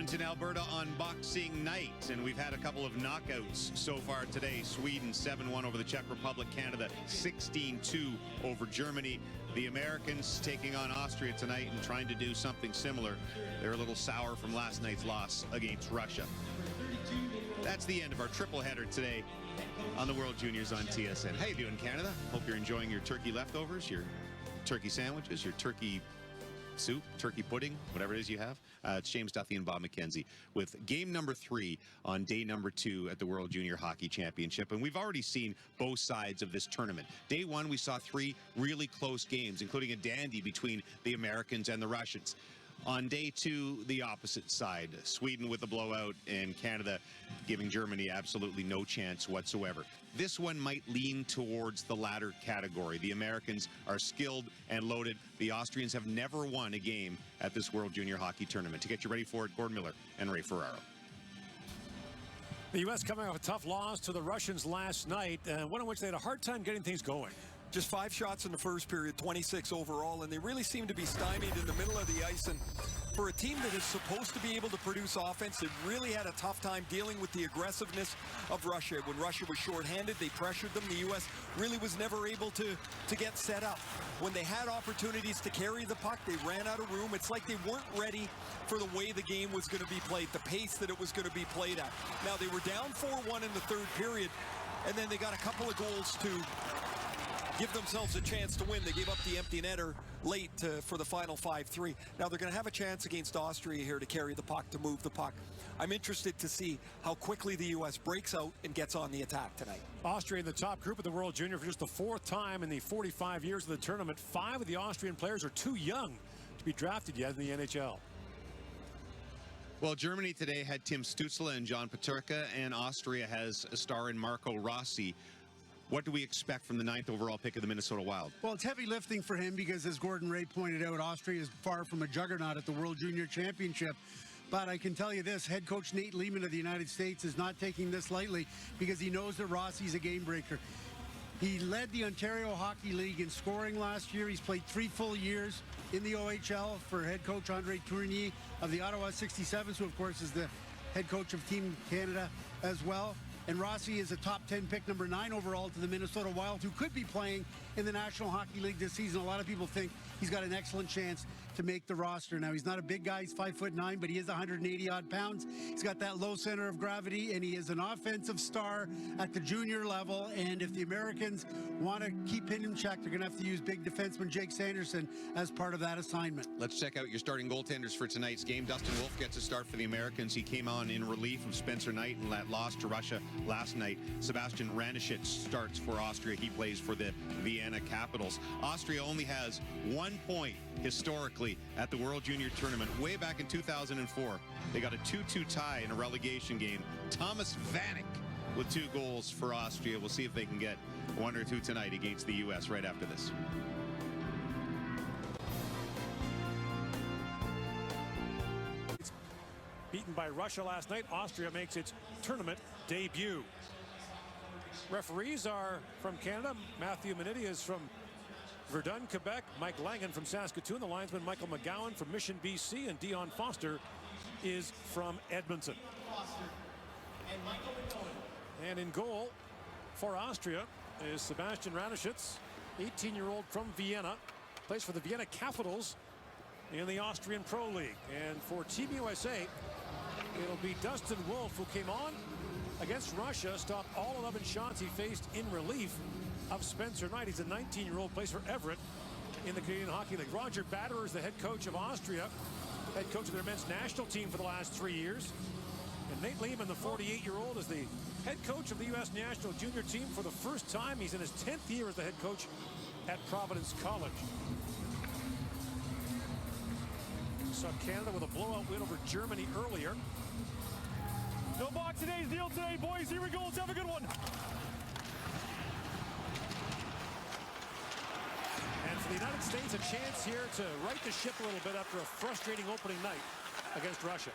Edmonton, Alberta on Boxing Night, and we've had a couple of knockouts so far today. Sweden 7-1 over the Czech Republic, Canada 16-2 over Germany. The Americans taking on Austria tonight and trying to do something similar. They're a little sour from last night's loss against Russia. That's the end of our triple header today on the World Juniors on TSN. How you doing, Canada? Hope you're enjoying your turkey leftovers, your turkey sandwiches, your turkey soup, turkey pudding, whatever it is you have. It's James Duffy and Bob McKenzie with game number 3 on day number 2 at the World Junior Hockey Championship. And we've already seen both sides of this tournament. Day 1, we saw 3 really close games, including a dandy between the Americans and the Russians. On day 2, the opposite side, Sweden with a blowout and Canada giving Germany absolutely no chance whatsoever. This one might lean towards the latter category. The Americans are skilled and loaded. The Austrians have never won a game at this World Junior Hockey Tournament. To get you ready for it, Gordon Miller and Ray Ferraro. The U.S. coming off a tough loss to the Russians last night, one in which they had a hard time getting things going. Just 5 shots in the first period, 26 overall, and they really seem to be stymied in the middle of the ice. And for a team that is supposed to be able to produce offense, it really had a tough time dealing with the aggressiveness of Russia. When Russia was shorthanded, they pressured them. The U.S. really was never able to get set up. When they had opportunities to carry the puck, they ran out of room. It's like they weren't ready for the way the game was going to be played, the pace that it was going to be played at. Now, they were down 4-1 in the third period, and then they got a couple of goals to give themselves a chance to win. They gave up the empty netter late for the final 5-3. Now they're going to have a chance against Austria here to carry the puck, to move the puck. I'm interested to see how quickly the U.S. breaks out and gets on the attack tonight. Austria in the top group of the World Junior for just the 4th time in the 45 years of the tournament. 5 of the Austrian players are too young to be drafted yet in the NHL. Well, Germany today had Tim Stützle and John Peterka, and Austria has a star in Marco Rossi. What do we expect from the 9th overall pick of the Minnesota Wild? Well, it's heavy lifting for him because, as Gordon Ray pointed out, Austria is far from a juggernaut at the World Junior Championship. But I can tell you this, head coach Nate Lehman of the United States is not taking this lightly because he knows that Rossi's a game breaker. He led the Ontario Hockey League in scoring last year. He's played 3 full years in the OHL for head coach Andre Tourigny of the Ottawa 67s, who, of course, is the head coach of Team Canada as well. And Rossi is a top 10 pick, number 9 overall to the Minnesota Wild, who could be playing in the National Hockey League this season. A lot of people think he's got an excellent chance to make the roster. Now, he's not a big guy. He's 5'9", but he is 180-odd pounds. He's got that low center of gravity, and he is an offensive star at the junior level. And if the Americans want to keep him in check, they're going to have to use big defenseman Jake Sanderson as part of that assignment. Let's check out your starting goaltenders for tonight's game. Dustin Wolf gets a start for the Americans. He came on in relief of Spencer Knight and that loss to Russia last night. Sebastian Ranishitz starts for Austria. He plays for the Vienna Capitals. Austria only has 1 point historically at the World Junior Tournament. Way back in 2004, they got a 2-2 tie in a relegation game. Thomas Vanek with 2 goals for Austria. We'll see if they can get 1 or 2 tonight against the U.S. right after this. Beaten by Russia last night, Austria makes its tournament debut. Referees are from Canada. Matthew Minetti is from Verdun, Quebec. Mike Langen from Saskatoon. The linesman Michael McGowan from Mission, BC. And Dion Foster is from Edmonton. And in goal for Austria is Sebastian Ranishitz, 18-year-old from Vienna. Plays for the Vienna Capitals in the Austrian Pro League. And for Team USA, it'll be Dustin Wolf, who came on against Russia, stopped all 11 shots he faced in relief of Spencer Knight. He's a 19-year-old, plays for Everett in the Canadian Hockey League. Roger Batterer is the head coach of Austria, head coach of their men's national team for the last 3 years. And Nate Lehman, the 48-year-old, is the head coach of the U.S. national junior team for the first time. He's in his 10th year as the head coach at Providence College. Saw Canada with a blowout win over Germany earlier. No box today's deal today, boys. Here we go. Let's have a good one. And for the United States, a chance here to right the ship a little bit after a frustrating opening night against Russia.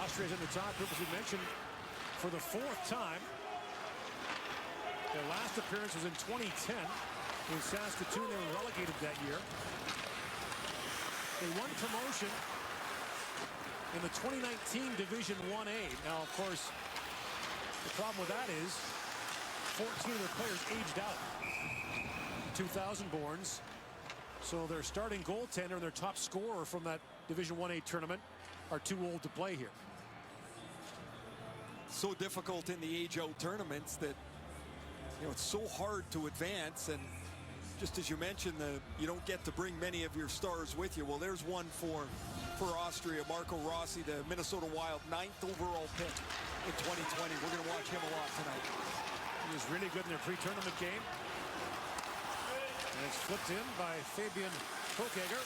Austria's in the top group, as we mentioned, for the 4th time. Their last appearance was in 2010 in Saskatoon. They were relegated that year. They won promotion in the 2019 Division 1A. Now, of course, the problem with that is 14 of their players aged out. 2000-borns. So their starting goaltender and their top scorer from that Division 1A tournament are too old to play here. So difficult in the age-out tournaments that, you know, it's so hard to advance. And just as you mentioned, you don't get to bring many of your stars with you. Well, there's one for Austria, Marco Rossi, the Minnesota Wild, 9th overall pick in 2020. We're going to watch him a lot tonight. He was really good in their pre-tournament game. And it's flipped in by Fabian Hochegger.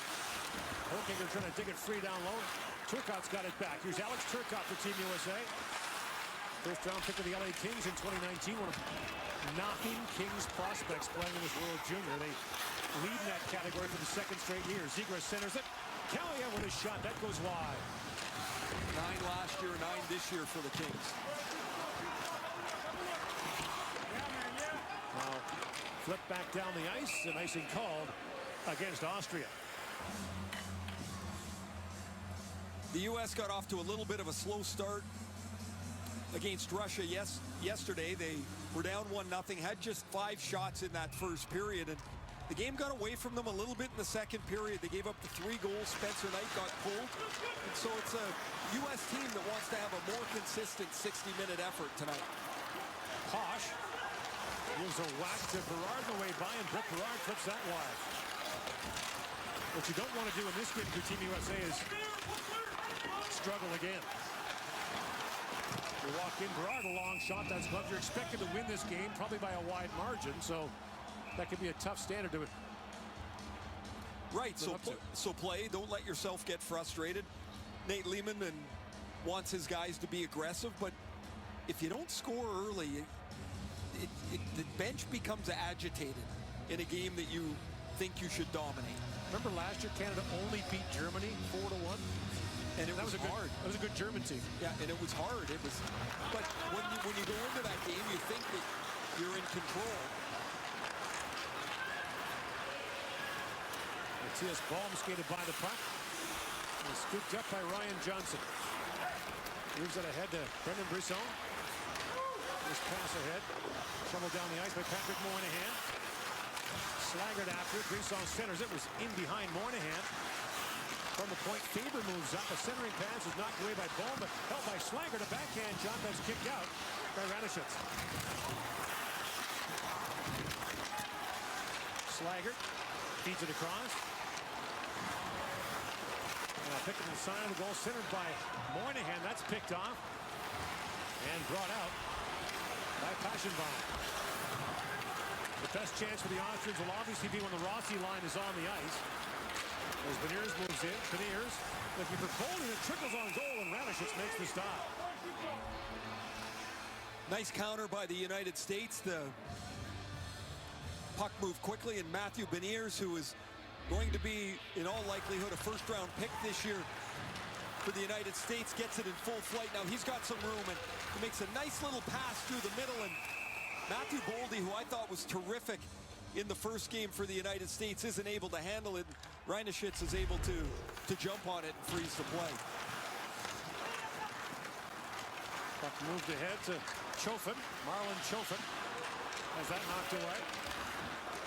Hochegger trying to dig it free down low. Turcotte's got it back. Here's Alex Turcotte for Team USA. First round pick of the LA Kings in 2019. One of 9 Kings prospects playing in this World Junior. They lead in that category for the 2nd straight year. Zegras centers it. Kaliev with his shot. That goes wide. 9 last year, 9 this year for the Kings. Now, flip back down the ice. An icing called against Austria. The U.S. got off to a little bit of a slow start against Russia yesterday. They were down 1-0, had just 5 shots in that first period, and the game got away from them a little bit in the second period. They gave up the 3 goals. Spencer Knight got pulled, and so it's a U.S. team that wants to have a more consistent 60-minute effort tonight. Posh gives a whack to Berard on the way by, and Brett Berard flips that wide. What you don't want to do in this game for Team USA is struggle again. You walk in, Berard a long shot. That's glove. You're expected to win this game, probably by a wide margin, so that could be a tough standard to it. Right, so play. Don't let yourself get frustrated. Nate Lehman wants his guys to be aggressive, but if you don't score early, the bench becomes agitated in a game that you think you should dominate. Remember last year, Canada only beat Germany 4-1? And it was hard. That was a good German team. Yeah, and it was hard. But when you go into that game, you think that you're in control. Matthias Baum skated by the puck. And scooped up by Ryan Johnson. Moves it ahead to Brendan Brisson. This pass ahead. Shoveled down the ice by Patrick Moynihan. Slaggered after it. Brisson centers. It was in behind Moynihan. From the point, Faber moves up. A centering pass is knocked away by Baum, but held by Slaggert. A backhand shot that's kicked out by Radishitz. Slaggert feeds it across. Now picking the sign of the goal, centered by Moynihan. That's picked off and brought out by Paschenbaum. The best chance for the Austrians will obviously be when the Rossi line is on the ice. As Beniers moves in, Beniers looking for Bolden, it trickles on goal, and Radishitz makes the stop. Nice counter by the United States. The puck moved quickly, and Matthew Beniers, who is going to be, in all likelihood, a first-round pick this year for the United States, gets it in full flight. Now he's got some room, and he makes a nice little pass through the middle, and Matthew Boldy, who I thought was terrific in the first game for the United States, isn't able to handle it. Radishitz is able to jump on it and freeze the play. Puck moved ahead to Chofin. Marlon Chofin has that knocked away.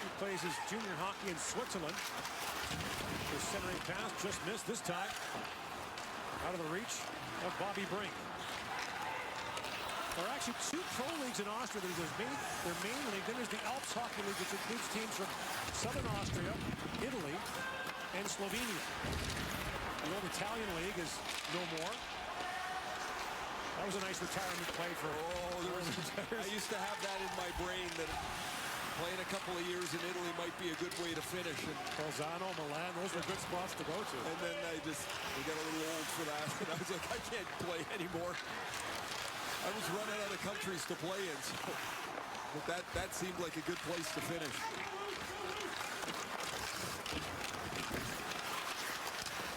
He plays his junior hockey in Switzerland. The centering pass just missed this time. Out of the reach of Bobby Brink. There are actually 2 pro leagues in Austria. There's their main league, then there's the Alps Hockey League, which includes teams from Southern Austria, Italy, and Slovenia. The old Italian league is no more. That was a nice retirement play for... I used to have that in my brain, that playing a couple of years in Italy might be a good way to finish. And Bolzano, Milan, those were good spots to go to. And then we got a little old for that. And I was like, I can't play anymore. I was running out of countries to play in, so but that seemed like a good place to finish.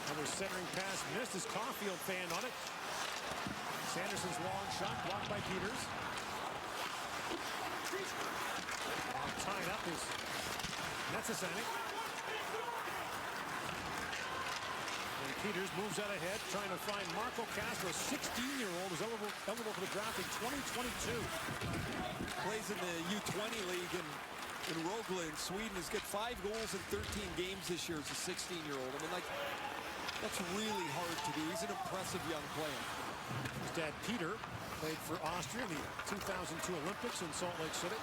Another centering pass missed. His Caulfield fan on it. Sanderson's long shot blocked by Peters. Tied up is Necessary. And Peters moves out ahead, trying to find Marco Castro, a 16-year-old who's eligible for the draft in 2022. Plays in the U20 league in Rögle in Sweden. He's got 5 goals in 13 games this year as a 16-year-old. I mean, like, that's really hard to do. He's an impressive young player. His dad, Peter, played for Austria in the 2002 Olympics in Salt Lake City.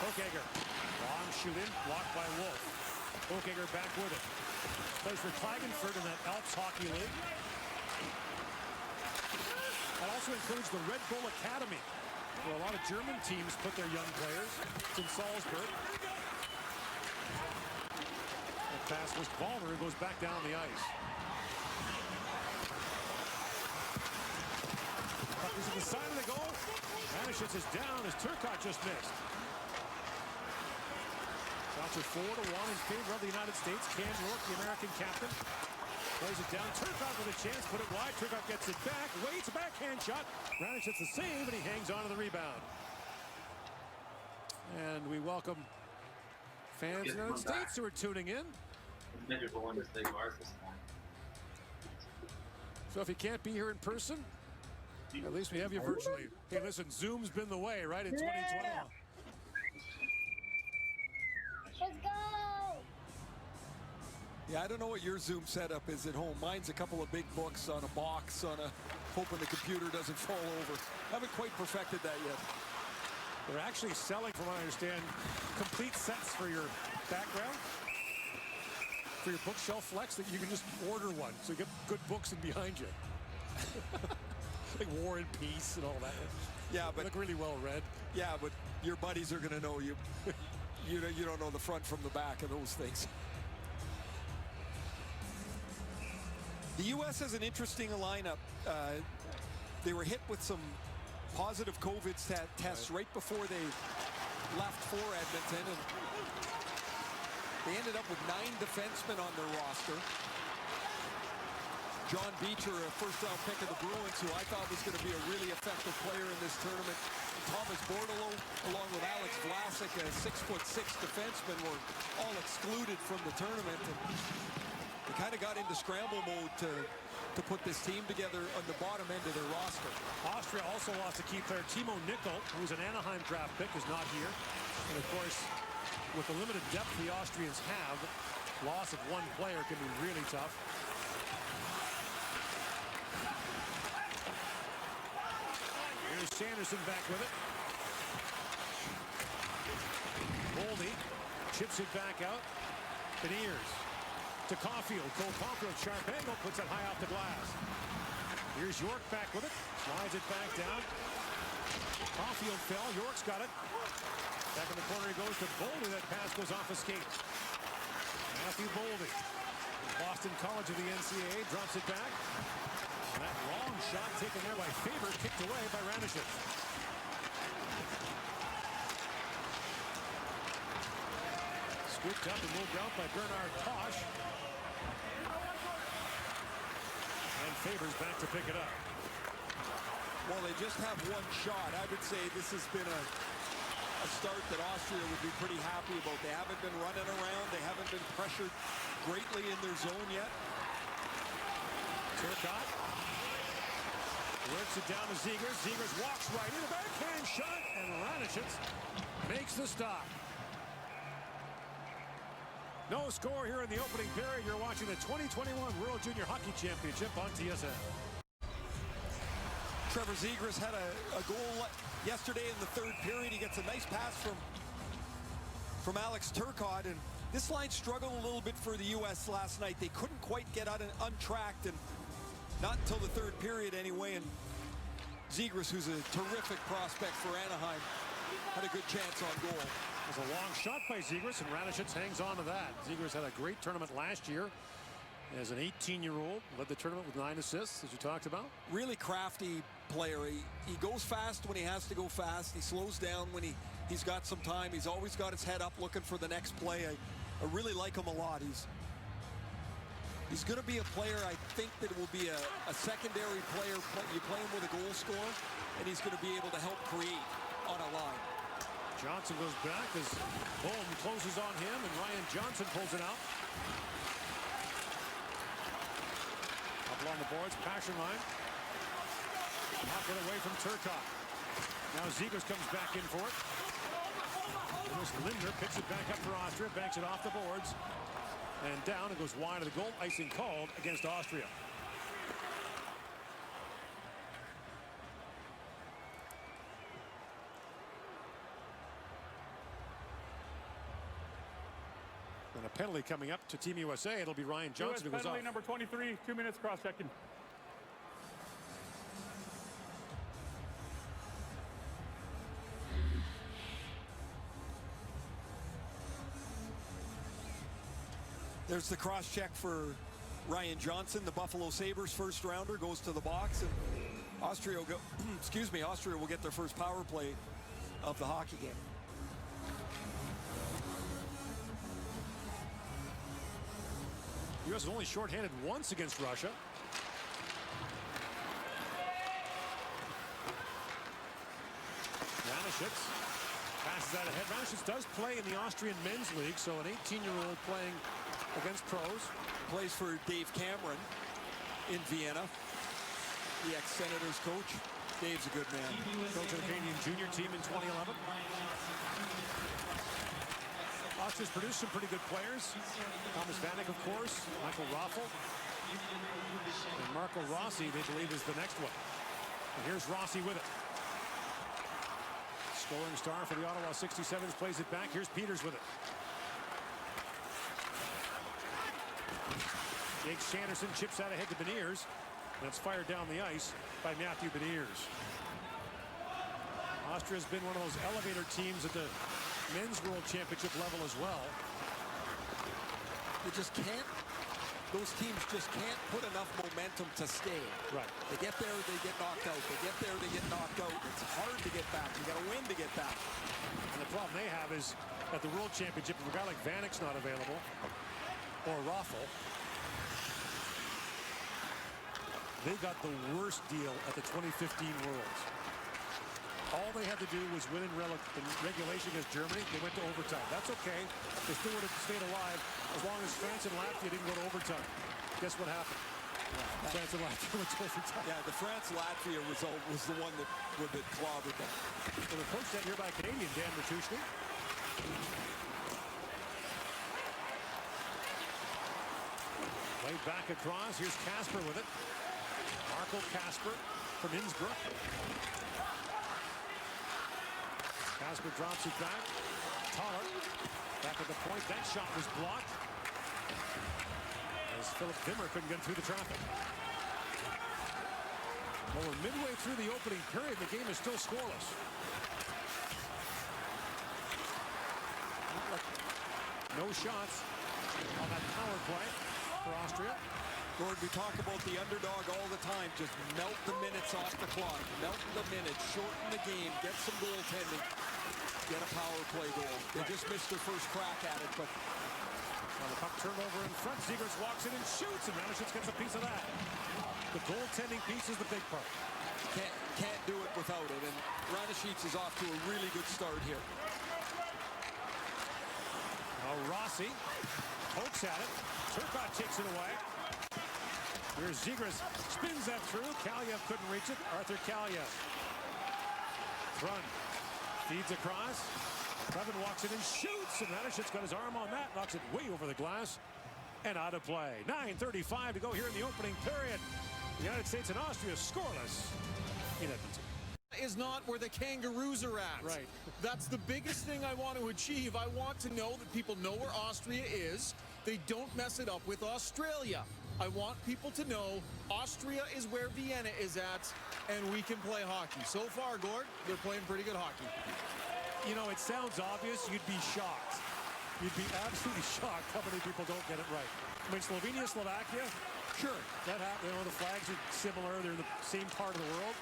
Hochegger, long shoot in, blocked by Wolf. Hochegger back with it. Plays for Klagenfurt in that Alps Hockey League. That also includes the Red Bull Academy, where a lot of German teams put their young players. It's in Salzburg. The pass was Ballmer, who goes back down the ice. Puck is at the side of the goal. Ranishitz is down as Turcotte just missed. Shots are 4-1 in favor of the United States. Cam York, the American captain, plays it down. Turcotte with a chance, put it wide. Turcotte gets it back, waits, a backhand shot. Ranishitz the save, and he hangs on to the rebound. And we welcome fans in the United States who are tuning in. So if you can't be here in person, at least we have you virtually. Hey, listen, Zoom's been the way, right, in 2020. Yeah. Let's go! Yeah, I don't know what your Zoom setup is at home. Mine's a couple of big books on a box, hoping the computer doesn't fall over. Haven't quite perfected that yet. They're actually selling, from what I understand, complete sets for your background, for your bookshelf flex, that you can just order one, so you get good books in behind you. Like War and Peace and all that. Yeah, but they look really well read. Yeah, but your buddies are going to know you. You don't know the front from the back of those things. The U.S. has an interesting lineup. They were hit with some positive COVID tests right before they left for Edmonton, and they ended up with 9 defensemen on their roster. John Beecher, a first-round pick of the Bruins, who I thought was going to be a really effective player in this tournament. Thomas Bordeleau, along with Alex Vlasic, a 6'6" defenseman, were all excluded from the tournament. And they kind of got into scramble mode to put this team together on the bottom end of their roster. Austria also lost a key player, Timo Nickel, who's an Anaheim draft pick, is not here. And of course, with the limited depth the Austrians have, loss of one player can be really tough. Here's Sanderson back with it. Boldy chips it back out. Beniers to Caulfield. Cole Caulfield, sharp angle, puts it high off the glass. Here's York back with it. Slides it back down. Caulfield fell. York's got it. Back in the corner he goes to Boldy. That pass goes off a skate. Matthew Boldy. Boston College of the NCAA drops it back. And that long shot taken there by Faber, kicked away by Ranishitz. Scooped up and moved out by Bernard Tosh. And Faber's back to pick it up. Well, they just have one shot. I would say this has been a start that Austria would be pretty happy about. They haven't been running around. They haven't been pressured greatly in their zone yet. Turcotte works it down to Zegers. Zegers walks right in, a backhand shot, and Ranishitz makes the stop. No score here in the opening period. You're watching the 2021 World Junior Hockey Championship on TSN. Trevor Zegers had a goal yesterday in the third period. He gets a nice pass from Alex Turcotte, and this line struggled a little bit for the U.S. last night. They couldn't quite get out and untracked, and not until the third period anyway. And Zegers, who's a terrific prospect for Anaheim, had a good chance on goal. It was a long shot by Zegers, and Ranishitz hangs on to that. Zegers had a great tournament last year as an 18-year-old. Led the tournament with 9 assists, as you talked about. Really crafty player. He goes fast when he has to go fast. He slows down when he's got some time. He's always got his head up looking for the next play. I really like him a lot. He's going to be a player, I think, that will be a secondary player. You play him with a goal scorer, and he's going to be able to help create on a line. Johnson goes back as Holm closes on him, and Ryan Johnson pulls it out. along the boards. Passion line. Knock it away from Turcotte. Now Zegers comes back in for it. Here's Linder, picks it back up for Austria, banks it off the boards. And down, it goes wide of the goal. Icing called against Austria. And a penalty coming up to Team USA. It'll be Ryan Johnson who goes off. Penalty number 23, 2 minutes cross-checking. There's the cross-check for Ryan Johnson, the Buffalo Sabres first rounder, goes to the box, and Austria will go, Austria will get their first power play of the hockey game. U.S. is only shorthanded once against Russia. Ranishitz passes that ahead. Ranishitz does play in the Austrian men's league, so an 18-year-old playing against pros. Plays for Dave Cameron in Vienna, the ex-Senators coach. Dave's a good man. Coach of the Canadian junior team in 2011. Austria's produced some pretty good players. Thomas Vanek, of course. Michael Raffel. And Marco Rossi, they believe, is the next one. And here's Rossi with it. Scoring star for the Ottawa 67s plays it back. Here's Peters with it. Jake Sanderson chips out ahead to Beniers. That's fired down the ice by Matthew Beniers. Austria's been one of those elevator teams at the men's world championship level as well. They just can't, those teams just can't put enough momentum to stay. Right. They get there, they get knocked out. They get there, they get knocked out. It's hard to get back. You got to win to get back. And the problem they have is at the world championship, if a guy like Vanek's not available, or Raffel, they got the worst deal at the 2015 Worlds. All they had to do was win in regulation against Germany. They went to overtime. That's okay. They still would have stayed alive as long as France and Latvia didn't go to overtime. Guess what happened? France and Latvia went to overtime. Yeah, the France-Latvia result was the one that clobbered them. And the coach that nearby Canadian, Dan Matushny. Played back across. Here's Kasper with it. Marco Kasper from Innsbruck. Kasper drops it back. Toller back at the point. That shot was blocked as Philip Vimmer couldn't get through the traffic. Well, we're midway through the opening period. The game is still scoreless. No shots on that power play for Austria. Gord, we talk about the underdog all the time. Just melt the minutes off the clock. Melt the minutes. Shorten the game. Get some goaltending. Get a power play goal. They just missed their first crack at it, but on the puck turnover in front, Zegers walks in and shoots, and Ranishitz gets a piece of that. The goaltending piece is the big part. Can't do it without it, and Ranishitz is off to a really good start here. Now Rossi pokes at it. Turcotte takes it away. Here's Zegers, spins that through. Kaliev couldn't reach it. Arthur Kaliev. Front. Feeds across. Clevin walks in and shoots. And Ranishitz got his arm on that. Knocks it way over the glass. And out of play. 9:35 to go here in the opening period. The United States and Austria scoreless in Edmonton. Is not where the Kangaroos are at. Right. That's the biggest thing I want to achieve. I want to know that people know where Austria is. They don't mess it up with Australia. I want people to know Austria is where Vienna is at, and we can play hockey. So far, Gord, they're playing pretty good hockey. You know, it sounds obvious. You'd be shocked. You'd be absolutely shocked how many people don't get it right. I mean, Slovenia, Slovakia, sure, that happened. You know, the flags are similar. They're in the same part of the world.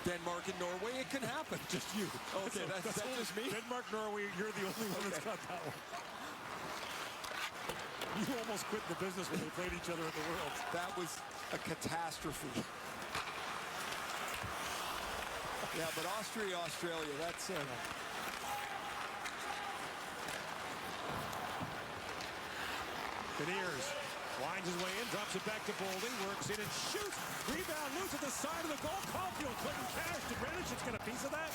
Denmark and Norway, it can happen. Just you. Okay, that's just me? Denmark, Norway, you're the only one that's got that one. You almost quit the business when they played each other at the Worlds. That was a catastrophe. Yeah, but Austria, Australia, that's Beniers, Finds his way in, drops it back to Boldy, works in and shoots. Rebound loose at the side of the goal. Caulfield couldn't cash. Did Ranishit's get a piece of that?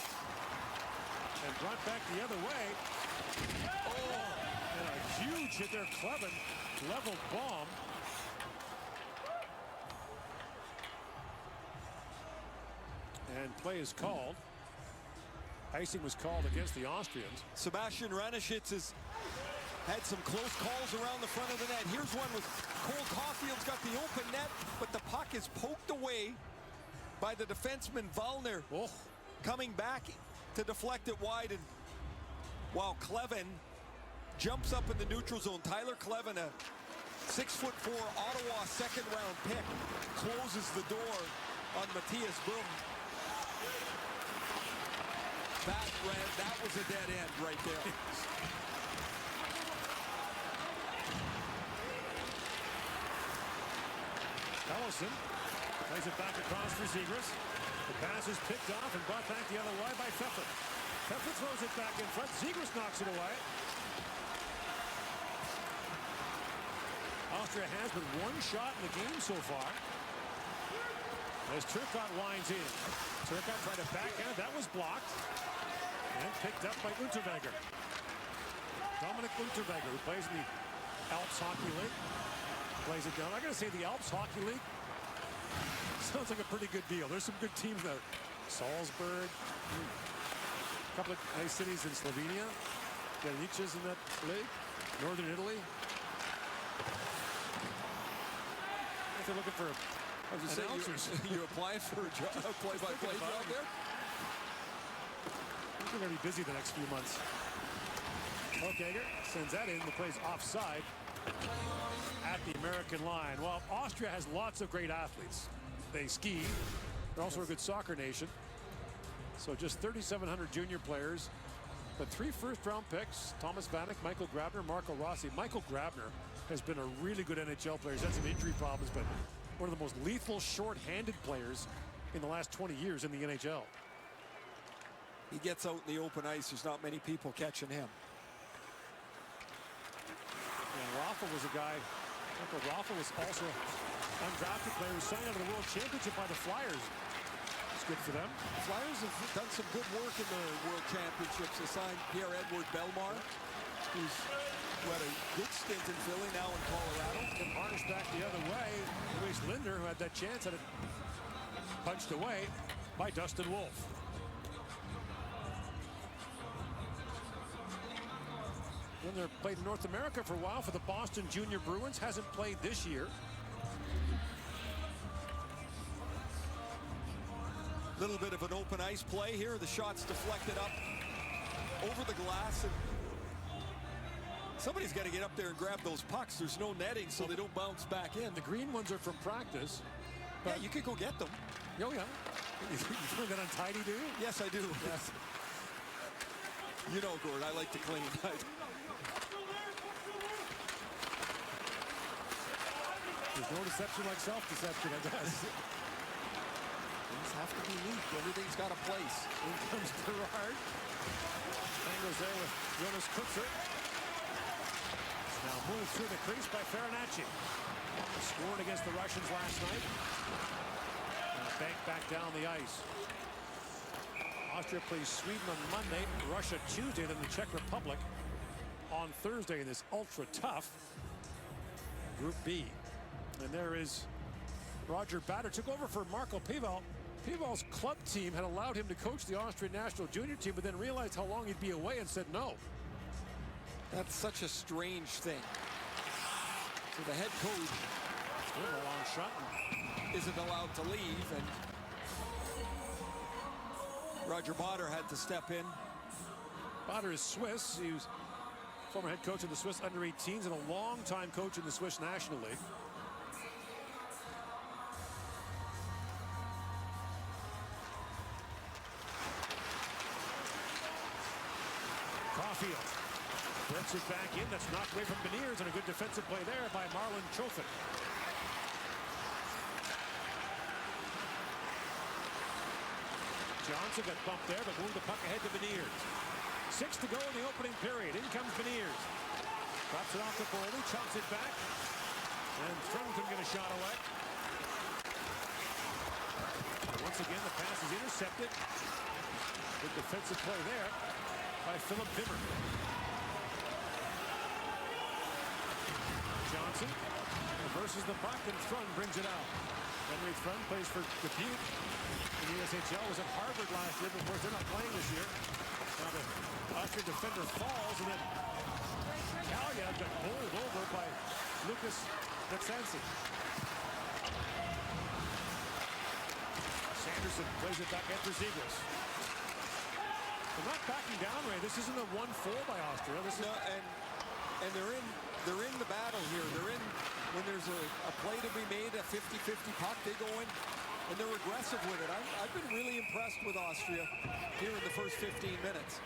And brought back the other way. Oh, and a huge hit there. Clevin, level bomb. And play is called. Icing was called against the Austrians. Sebastian Ranishit has had some close calls around the front of the net. Here's one with Cole Caulfield's got the open net, but the puck is poked away by the defenseman Wallner. Oh. Coming back to deflect it wide, and while Clevin jumps up in the neutral zone, Tyler Clevin, a 6'4" Ottawa second-round pick, closes the door on Matthias Boom. That was a dead end right there. Ellison plays it back across for Zegras. The pass is picked off and brought back the other way by Pfeffer. Pfeffer throws it back in front. Zegras knocks it away. Austria has but one shot in the game so far. As Turcotte winds in. Turcotte tried to backhand. That was blocked. And picked up by Unterweger. Dominic Unterweger, who plays in the Alps Hockey League. Plays it down. I gotta say, the Alps Hockey League sounds like a pretty good deal. There's some good teams there. Salzburg, a couple of nice cities in Slovenia. Galicia's in that league. Northern Italy. If they're looking for announcers. You applying for a job, a play-by-play job there? We're going to be busy the next few months. Okager sends that in. The play's offside at the American line. Well, Austria has lots of great athletes. They ski. They're also a good soccer nation. So just 3,700 junior players, but 3 first-round picks: Thomas Vanek, Michael Grabner, Marco Rossi. Michael Grabner has been a really good NHL player. He's had some injury problems, but one of the most lethal short-handed players in the last 20 years in the NHL. He gets out in the open ice. There's not many people catching him. And Rafa was a guy. Michael Rafa was also an undrafted player who signed out of the World Championship by the Flyers. It's good for them. The Flyers have done some good work in the World Championships. They signed Pierre-Edouard Bellemare, who's had a good stint in Philly, now in Colorado. And harnessed back the other way. Luis Linder, who had that chance, had it punched away by Dustin Wolf. Linder played in North America for a while for the Boston Junior Bruins. Hasn't played this year. Little bit of an open ice play here. The shot's deflected up over the glass. And somebody's got to get up there and grab those pucks. There's no netting, so they don't bounce back in. The green ones are from practice. Yeah, you could go get them. Oh, yeah. You find that untidy, do you? Yes, I do. Yes. You know, Gord, I like to clean. There's no deception like self-deception, I guess. Things have to be neat. Everything's got a place. In comes Gerard. Angles there with Jonas Kutzer. Now moved through the crease by Farinacci. Scored against the Russians last night. And banked back down the ice. Austria plays Sweden on Monday, Russia Tuesday, then the Czech Republic on Thursday in this ultra-tough Group B. And there is Roger Bader. Took over for Marco Pival. Pival's club team had allowed him to coach the Austrian national junior team, but then realized how long he'd be away and said no. That's such a strange thing. So the head coach a long shot isn't allowed to leave, and Roger Bader had to step in. Bader is Swiss. He was former head coach of the Swiss under-18s and a long-time coach in the Swiss National League. Caulfield works it back in. That's knocked away from Beniers, and a good defensive play there by Marlon Chofin. Johnson got bumped there, but moved the puck ahead to Beniers. 6 to go in the opening period. In comes Beniers. Drops it off to Boldy, chops it back. And Thrun can get a shot away. And once again, the pass is intercepted. Good defensive play there by Philip Vimmer. Johnson reverses the puck, and Thrun brings it out. Henry Thrun plays for Dubuque in the USHL. Was at Harvard last year, but of course they're not playing this year. Now the Austrian defender falls, and then Kalia got bowled over by Lucas Netsansi. Sanderson plays it back after Zegras. They're not backing down, Ray. This isn't a 1-4 by Austria. This is and they're in the battle here. They're in when there's a play to be made, a 50-50 puck, they go in and they're aggressive with it. I've been really impressed with Austria here in the first 15 minutes.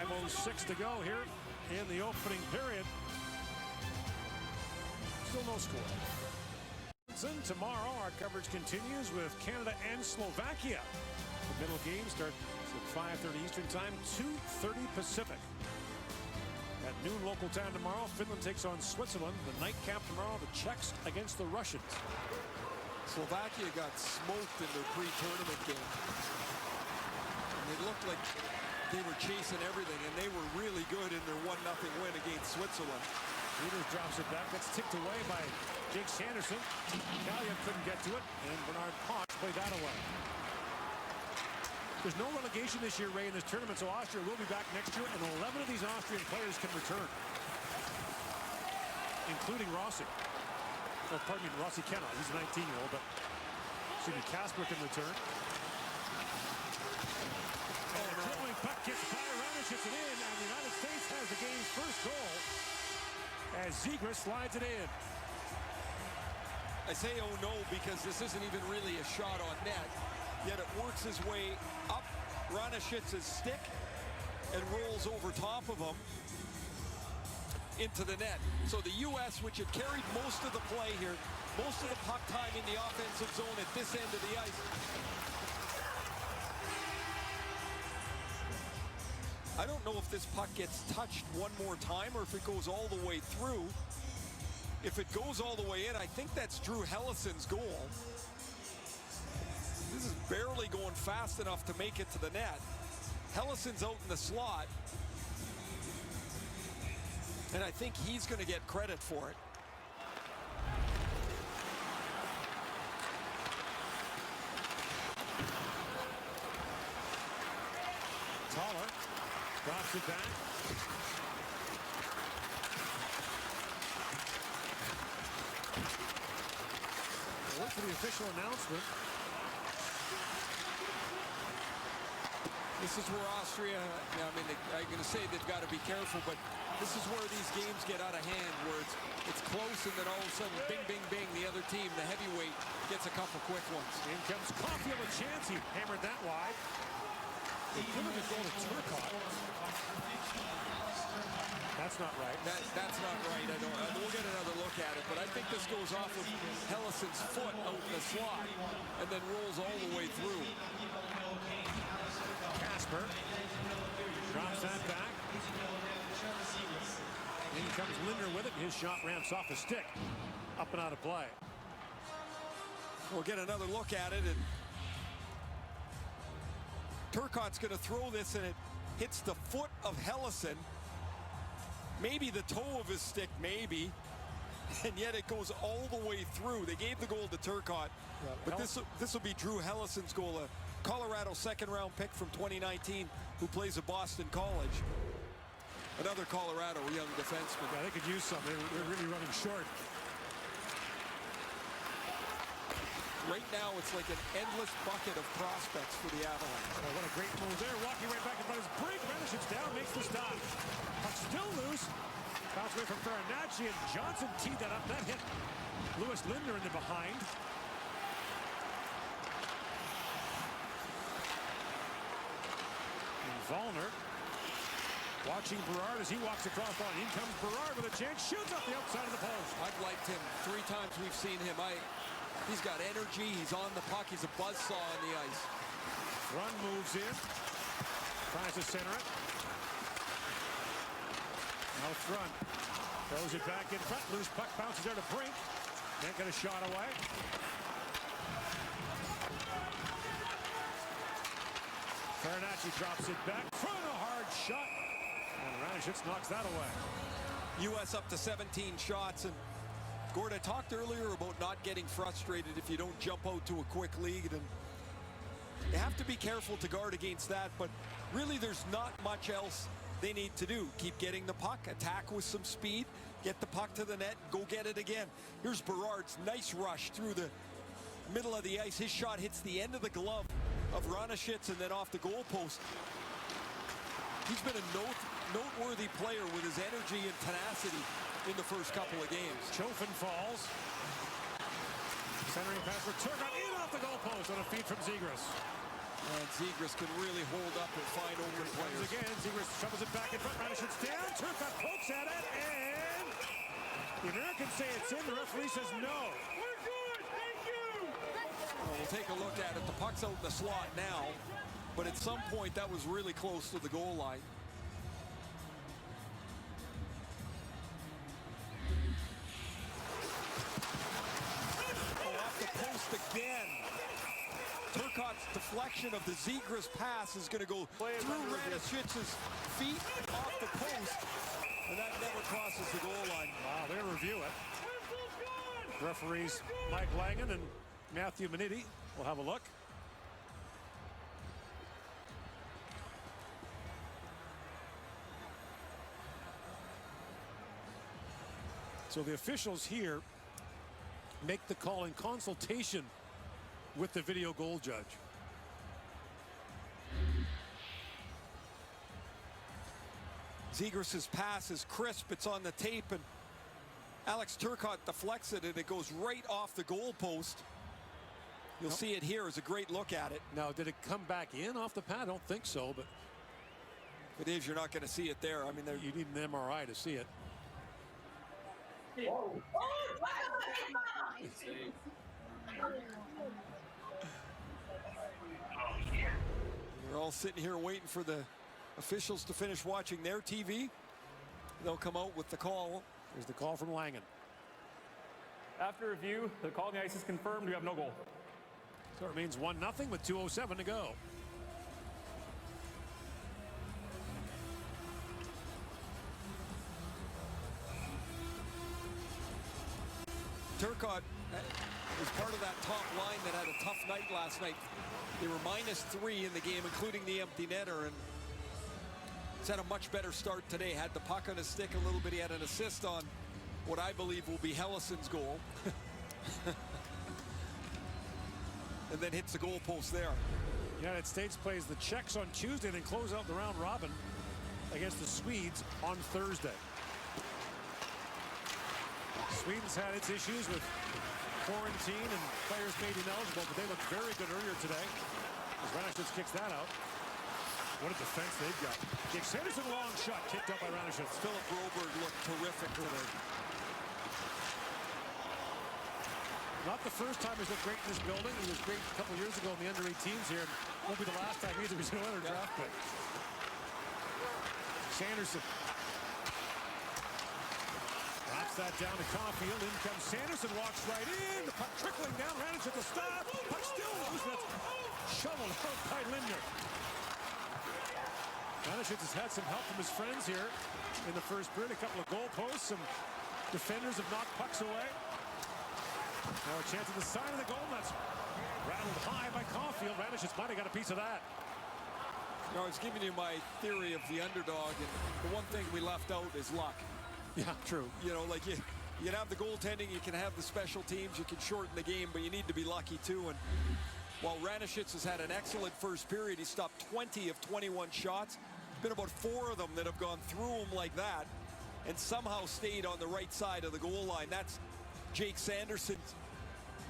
5:06 to go here in the opening period. Still no score. Tomorrow our coverage continues with Canada and Slovakia. The middle game starts at 5:30 Eastern Time, 2:30 Pacific. At noon local time tomorrow, Finland takes on Switzerland. The nightcap tomorrow, the Czechs against the Russians. Slovakia got smoked in their pre-tournament game. And it looked like they were chasing everything, and they were really good in their 1-0 win against Switzerland. Peters drops it back. That's tipped away by Jake Sanderson. Kalia couldn't get to it, and Bernard Potts played that away. There's no relegation this year, Ray, in this tournament, so Austria will be back next year, and 11 of these Austrian players can return, including Rossi. Oh, pardon me, Rossi cannot. He's a 19-year-old, but excuse me, Kasper can return. And a dribbling puck gets by Ranish, hits it in, and the United States has the game's first goal as Zegras slides it in. I say oh no because this isn't even really a shot on net. Yet it works his way up Ranishic's stick and rolls over top of him into the net. So the U.S., which had carried most of the play here, most of the puck time in the offensive zone at this end of the ice. I don't know if this puck gets touched one more time or if it goes all the way through. If it goes all the way in, I think that's Drew Hellison's goal. This is barely going fast enough to make it to the net. Hellison's out in the slot. And I think he's going to get credit for it. Taller drops it back. Look for the official announcement. This is where Austria, I mean, I'm going to say they've got to be careful, but this is where these games get out of hand, where it's close and then all of a sudden, bing, bing, bing, the other team, the heavyweight, gets a couple quick ones. In comes Coffey with a chance. He hammered that wide. They could have been going to Turcotte. That's not right. That's not right. We'll get another look at it, but I think this goes off with Hellison's foot out in the slot and then rolls all the way through. Kasper drops that back. In comes Linder with it. His shot ramps off the stick. Up and out of play. We'll get another look at it, and Turcotte's going to throw this, and it hits the foot of Hellison. Maybe the toe of his stick, maybe. And yet it goes all the way through. They gave the goal to Turcotte. But this will be Drew Hellison's goal, a Colorado second-round pick from 2019 who plays at Boston College. Another Colorado young defenseman. Yeah, they could use some. They're really running short. Right now, it's like an endless bucket of prospects for the Avalanche. Oh, what a great move there. Walking right back in front of his break. Ranishic's down, makes the stop. Puck still loose. Bounce away from Farinacci, and Johnson teed that up. That hit Lewis Linder in the behind. And Vollner watching Berard as he walks across the line. In comes Berard with a chance. Shoots up the outside of the post. I've liked him 3 times we've seen him. He's got energy. He's on the puck. He's a buzzsaw on the ice. Run moves in. Tries to center it. Now Thrun. Throws it back in front. Loose puck bounces there to Brink. Can't get a shot away. Farinacci drops it back. Front a hard shot. And Ranishitz knocks that away. U.S. up to 17 shots. And Gord, I talked earlier about not getting frustrated if you don't jump out to a quick lead. And you have to be careful to guard against that. But really, there's not much else they need to do. Keep getting the puck, attack with some speed, get the puck to the net, go get it again. Here's Berard's nice rush through the middle of the ice. His shot hits the end of the glove of Ranishitz and then off the goalpost. He's been a noteworthy player with his energy and tenacity in the first couple of games. Chofin falls. Centering pass for Turcotte in off the goalpost on a feed from Zegras. And Zegras can really hold up and find open players. Again, Zegras shovels it back in front. Ranishitz down. Turcotte pokes at it, and the Americans say it's in. The referee says no. We're good. Thank you. Well, we'll take a look at it. The puck's out in the slot now, but at some point that was really close to the goal line. Oh, off the post again. Turcotte's deflection of the Zegras pass is going to go through Ranishitz's feet off the post, and that never crosses the goal line. Wow, they'll review it. Referees Mike Langen and Matthew Minetti will have a look. So the officials here make the call in consultation with the video goal judge. Zegras' pass is crisp. It's on the tape, and Alex Turcotte deflects it, and it goes right off the goal post. You'll see it here. It's a great look at it. Now, did it come back in off the pad? I don't think so, but if it is, you're not going to see it there. I mean, you need an MRI to see it. We're all sitting here waiting for the officials to finish watching their TV. They'll come out with the call. Here's the call from Langen. After review, the call on the ice is confirmed. We have no goal. So it remains 1-0 with 2:07 to go. Turcotte was part of that top line that had a tough night last night. They were -3 in the game, including the empty netter, and he's had a much better start today. Had the puck on his stick a little bit. He had an assist on what I believe will be Hellison's goal. And then hits the goalpost there. The United States plays the Czechs on Tuesday, then close out the round robin against the Swedes on Thursday. Sweden's had its issues with quarantine and players made ineligible, but they looked very good earlier today as Ranishitz kicks that out. What a defense they've got. Jake Sanderson, long shot kicked up by Ranishitz. Philip Broberg looked terrific today. Not the first time he's looked great in this building. He was great a couple years ago in the under-18s here. Won't be the last time either. He's another draft pick. Sanderson drops that down to Caulfield. In comes Sanderson, walks right in. The puck trickling down. Ranishitz at the stop. Puck still loose. That's shoveled out by Lindner. Ranishitz has had some help from his friends here in the first period. A couple of goal posts. Some defenders have knocked pucks away. Now a chance at the side of the goal. That's rattled high by Caulfield. Ranishitz might have got a piece of that. I was giving you my theory of the underdog, and the one thing we left out is luck. Yeah, true. You know, like you can have the goaltending, you can have the special teams, you can shorten the game, but you need to be lucky too. And while Ranishitz has had an excellent first period, he stopped 20 of 21 shots. Been about 4 of them that have gone through him like that and somehow stayed on the right side of the goal line. That's Jake Sanderson's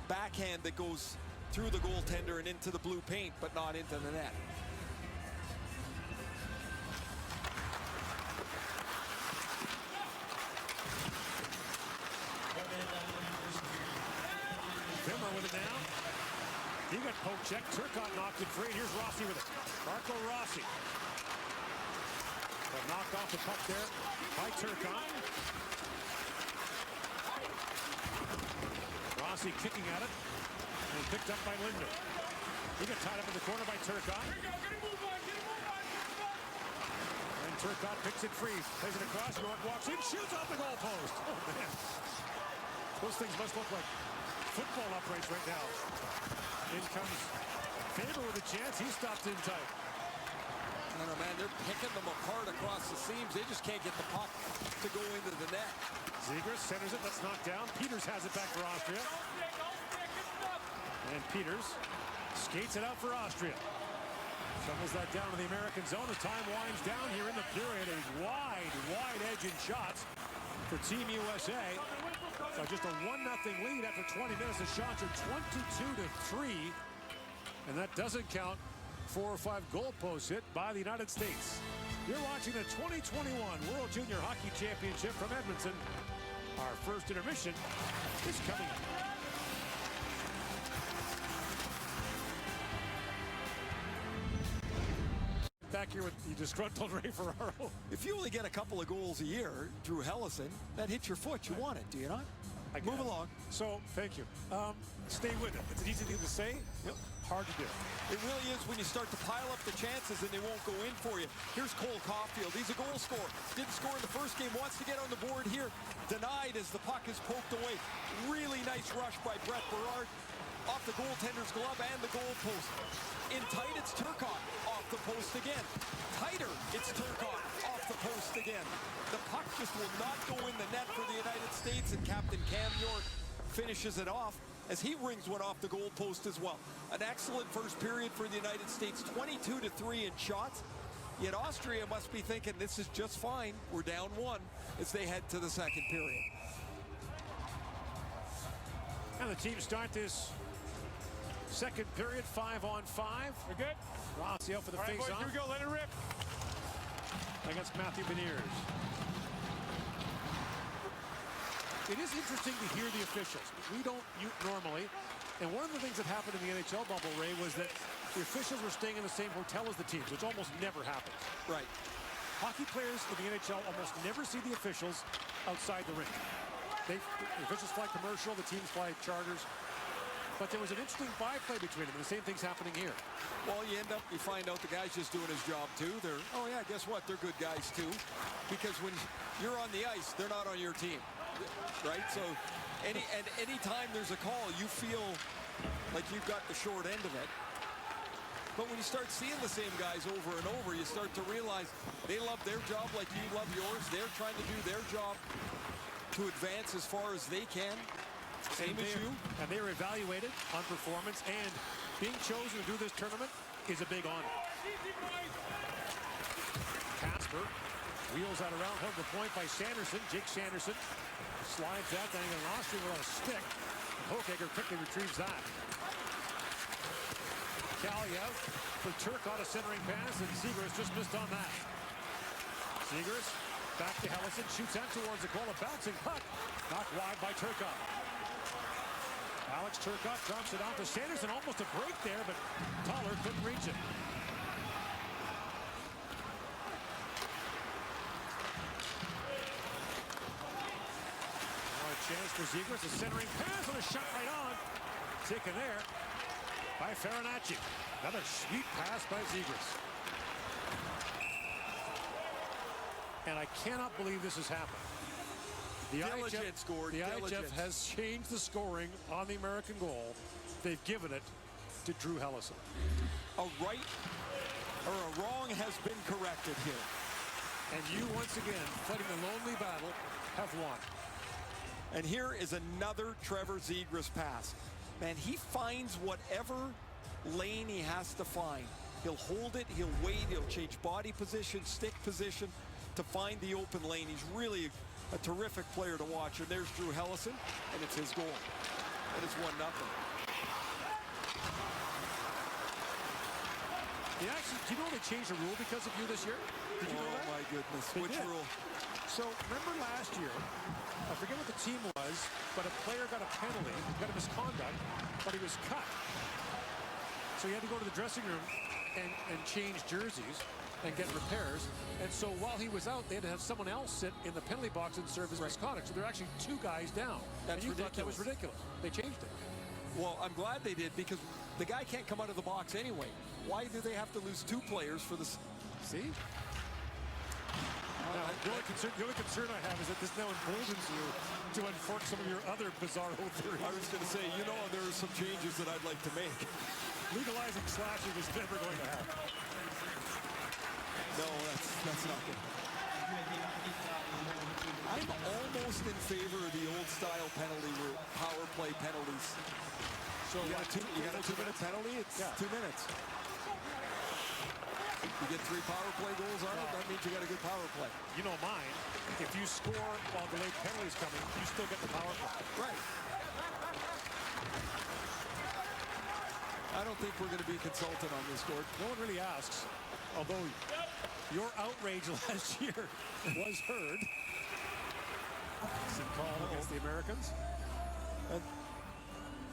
backhand that goes through the goaltender and into the blue paint, but not into the net. Fimmer with it now. He got poke checked. Turcotte knocked it free. Here's Rossi with it. Marco Rossi. But knocked off the puck there by Turcotte. Rossi kicking at it. And picked up by Linder. He got tied up in the corner by Turcotte. And Turcotte picks it free. Plays it across. York walks in. Shoots off the goalpost. Oh, man. Those things must look like football uprights right now. In comes Faber with a chance. He stopped in tight. I don't know, man. They're picking them apart across the seams. They just can't get the puck to go into the net. Zegras centers it. That's knocked down. Peters has it back for Austria. And Peters skates it out for Austria. Shovels that down to the American zone as time winds down here in the period. A wide edge in shots for Team USA. So just a 1-0 lead after 20 minutes. The shots are 22-3. And that doesn't count 4 or 5 goalposts hit by the United States. You're watching the 2021 World Junior Hockey Championship from Edmonton. Our first intermission is coming up. Back here with the disgruntled Ray Ferraro. If you only get a couple of goals a year, Drew Hellison, that hits your foot. You want it, do you not? Move along. So, thank you. Stay with it. It's an easy thing to say. Yep. Hard to do. It really is when you start to pile up the chances and they won't go in for you. Here's Cole Caulfield. He's a goal scorer. Didn't score in the first game. Wants to get on the board here. Denied as the puck is poked away. Really nice rush by Brett Berard. Off the goaltender's glove and the goal post. In tight, it's Turcotte. Off the post again. Tighter, it's Turcotte. Off the post again. The puck just will not go in the net for the United States, and Captain Cam York finishes it off as he rings one off the goal post as well. An excellent first period for the United States, 22-3 in shots. Yet Austria must be thinking this is just fine. We're down 1 as they head to the second period. And the team start this second period 5-on-5. We're good. Rossi out for the All right, boys, face-off. here we go. Let it rip. Against Matthew Beniers. It is interesting to hear the officials. We don't normally. And one of the things that happened in the NHL bubble, Ray, was that the officials were staying in the same hotel as the teams, which almost never happens. Right. Hockey players in the NHL almost never see the officials outside the rink. The officials fly commercial, the teams fly charters. But there was an interesting byplay between them, and the same thing's happening here. Well, you find out the guy's just doing his job too. Oh yeah, guess what? They're good guys too. Because when you're on the ice, they're not on your team, right? So any time there's a call, you feel like you've got the short end of it. But when you start seeing the same guys over and over, you start to realize they love their job like you love yours. They're trying to do their job to advance as far as they can. Same as you. And they are evaluated on performance, and being chosen to do this tournament is a big honor. Casper wheels that around, held the point by Sanderson. Jake Sanderson slides that down an Austrian with a stick. Hokager quickly retrieves that. Kaliev for Turcotte, a centering pass, and Zegras just missed on that. Zegras back to Hellison, shoots out towards the goal, a bouncing puck, knocked wide by Turcotte. Alex Turcotte drops it off to Sanderson, almost a break there, but Toller couldn't reach it. Now a chance for Zegras, a centering pass and a shot right on. Taken there by Farinacci. Another sweet pass by Zegras. And I cannot believe this has happened. The IIHF has changed the scoring on the American goal. They've given it to Drew Hellison. A right or a wrong has been corrected here. And you, once again, fighting a lonely battle, have won. And here is another Trevor Zegras pass. Man, he finds whatever lane he has to find. He'll hold it, he'll wait, he'll change body position, stick position to find the open lane. He's really a terrific player to watch. And there's Drew Hellison, and it's his goal. And it's 1-0. Do you know they changed the rule because of you this year? Did you know that? Oh my goodness, which rule? So remember last year, I forget what the team was, but a player got a penalty, got a misconduct, but he was cut. So he had to go to the dressing room and change jerseys. and get repairs. And so while he was out, they had to have someone else sit in the penalty box and serve as misconduct. So they're actually 2 guys down. That's and you ridiculous. thought that was ridiculous. They changed it. Well, I'm glad they did, because the guy can't come out of the box anyway. Why do they have to lose 2 players for this? See? Now, the only concern I have is that this now emboldens you to unfork some of your other bizarro theories. I was going to say, you know, there are some changes that I'd like to make. Legalizing slashing is never going to happen. No, that's not good. I'm almost in favor of the old-style penalty rule, power play penalties. So you got a 2-minute penalty? It's 2 minutes. You get 3 power play goals on it, that means you got a good power play. You know mine, if you score while delayed penalty's coming, you still get the power play. Right. I don't think we're going to be consulted on this, Gord. No one really asks, although your outrage last year was heard. Some call against the Americans.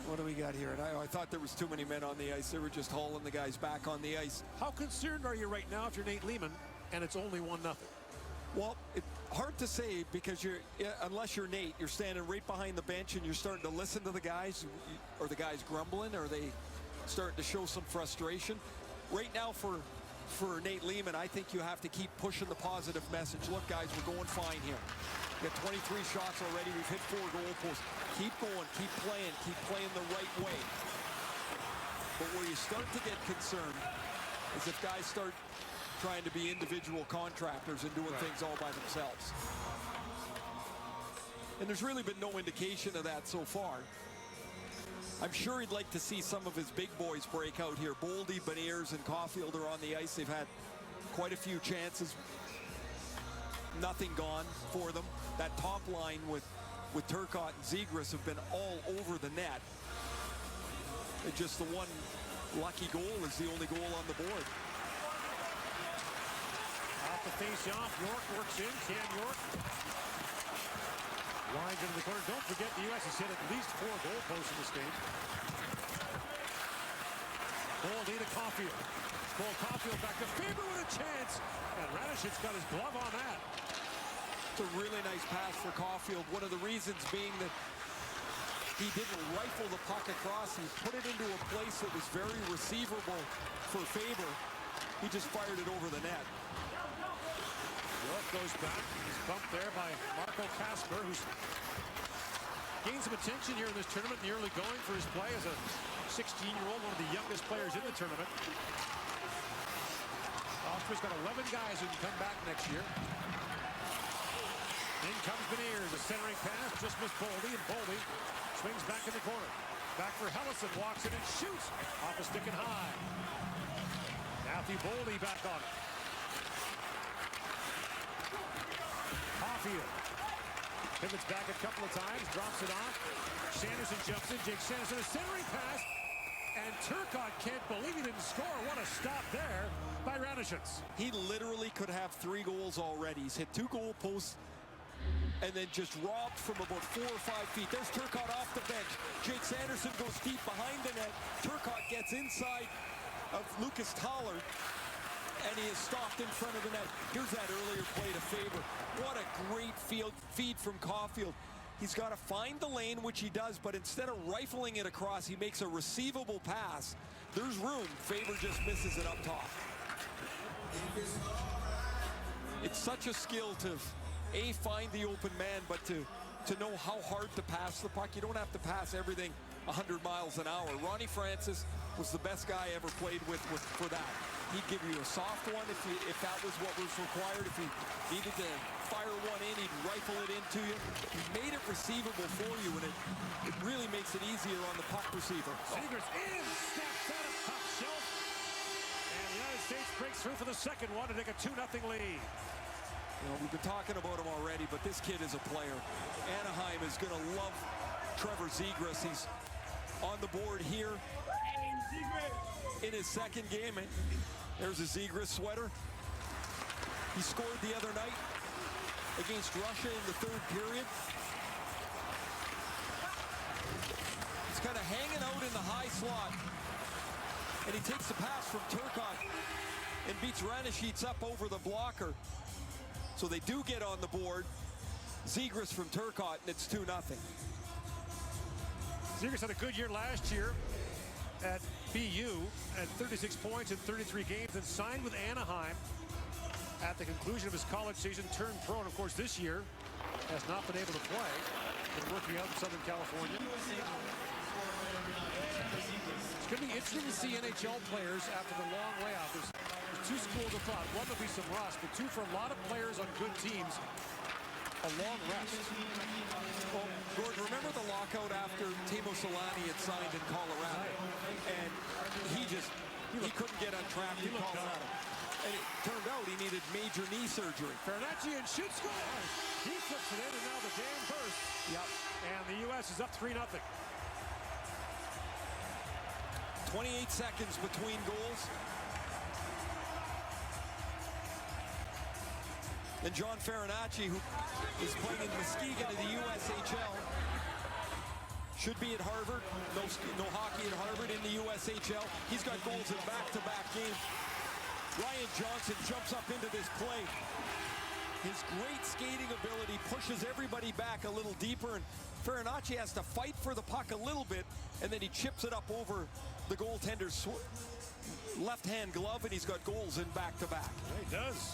What do we got here? And I thought there was too many men on the ice. They were just hauling the guys back on the ice. How concerned are you right now if you're Nate Lehman and it's only 1-0? Well, it's hard to say, because unless you're Nate, you're standing right behind the bench and you're starting to listen to the guys. Are the guys grumbling? Are they starting to show some frustration? Right now for Nate Lehman, I think you have to keep pushing the positive message. Look, guys, we're going fine here. We got 23 shots already. We've hit 4 goal posts. Keep going, keep playing the right way. But where you start to get concerned is if guys start trying to be individual contractors and doing things all by themselves. And there's really been no indication of that so far. I'm sure he'd like to see some of his big boys break out here. Boldy, Beniers, and Caulfield are on the ice. They've had quite a few chances. Nothing gone for them. That top line with Turcotte and Zegras have been all over the net. And just the one lucky goal is the only goal on the board. Off the face-off, York works in. Cam York lines into the corner. Don't forget, the U.S. has hit at least 4 goal posts in this game. Boldy to Caulfield. Cole Caulfield back to Faber with a chance. And Radishit's got his glove on that. It's a really nice pass for Caulfield. One of the reasons being that he didn't rifle the puck across. He put it into a place that was very receivable for Faber. He just fired it over the net. York goes back. He's bumped there by Marco Kasper, who's gained some attention here in this tournament in the early going for his play as a 16-year-old, one of the youngest players in the tournament. Austria's got 11 guys who can come back next year. In comes Beniers, a centering pass, just missed Boldy, and Boldy swings back in the corner. Back for Hellison, walks in and shoots off a stick and high. Matthew Boldy back on it. Caulfield pivots back a couple of times, drops it off. Sanderson jumps in, Jake Sanderson, a centering pass, and Turcotte can't believe he didn't score. What a stop there by Radishits. He literally could have 3 goals already. He's hit 2 goal posts and then just robbed from about 4 or 5 feet. There's Turcotte off the bench. Jake Sanderson goes deep behind the net. Turcotte gets inside of Lucas Thaler, and he is stopped in front of the net. Here's that earlier play to Faber. What a great feed from Caulfield. He's got to find the lane, which he does, but instead of rifling it across, he makes a receivable pass. There's room. Faber just misses it up top. It's such a skill to find the open man, but to know how hard to pass the puck. You don't have to pass everything 100 miles an hour. Ronnie Francis was the best guy I ever played with for that. He'd give you a soft one if that was what was required. If he needed to fire one in, he'd rifle it into you. He made it receivable for you, and it really makes it easier on the puck receiver. Zegras in, snaps out of top shelf, and the United States breaks through for the second one to take a 2-0 lead. You know, we've been talking about him already, but this kid is a player. Anaheim is going to love Trevor Zegras. He's on the board here in his second game. There's a Zegras sweater. He scored the other night against Russia in the 3rd period. He's kind of hanging out in the high slot, and he takes the pass from Turcotte. and beats Ranishits up over the blocker. So they do get on the board. Zegras from Turcotte, and it's 2-0. Zegras had a good year last year at BU at 36 points in 33 games and signed with Anaheim at the conclusion of his college season, turned pro, and of course this year has not been able to play. Been working out in Southern California. It's going to be interesting to see NHL players after the long layoff. There's two schools of thought. One, there'll be some rust, but two, for a lot of players on good teams, a long rest. Well, Gordon, remember the lockout after Timo Solani had signed in Colorado? And he couldn't get on track in Colorado. And it turned out he needed major knee surgery. Farinacci and shoots scores. He flips it in, and now the dam bursts. Yep. And the U.S. is up 3-0. 28 seconds between goals. And John Farinacci, who is playing in Muskegon in the USHL, should be at Harvard. No hockey at Harvard in the USHL. He's got goals in back-to-back games. Ryan Johnson jumps up into this play. His great skating ability pushes everybody back a little deeper, and Farinacci has to fight for the puck a little bit, and then he chips it up over the goaltender's left-hand glove, and he's got goals in back-to-back. Yeah, he does.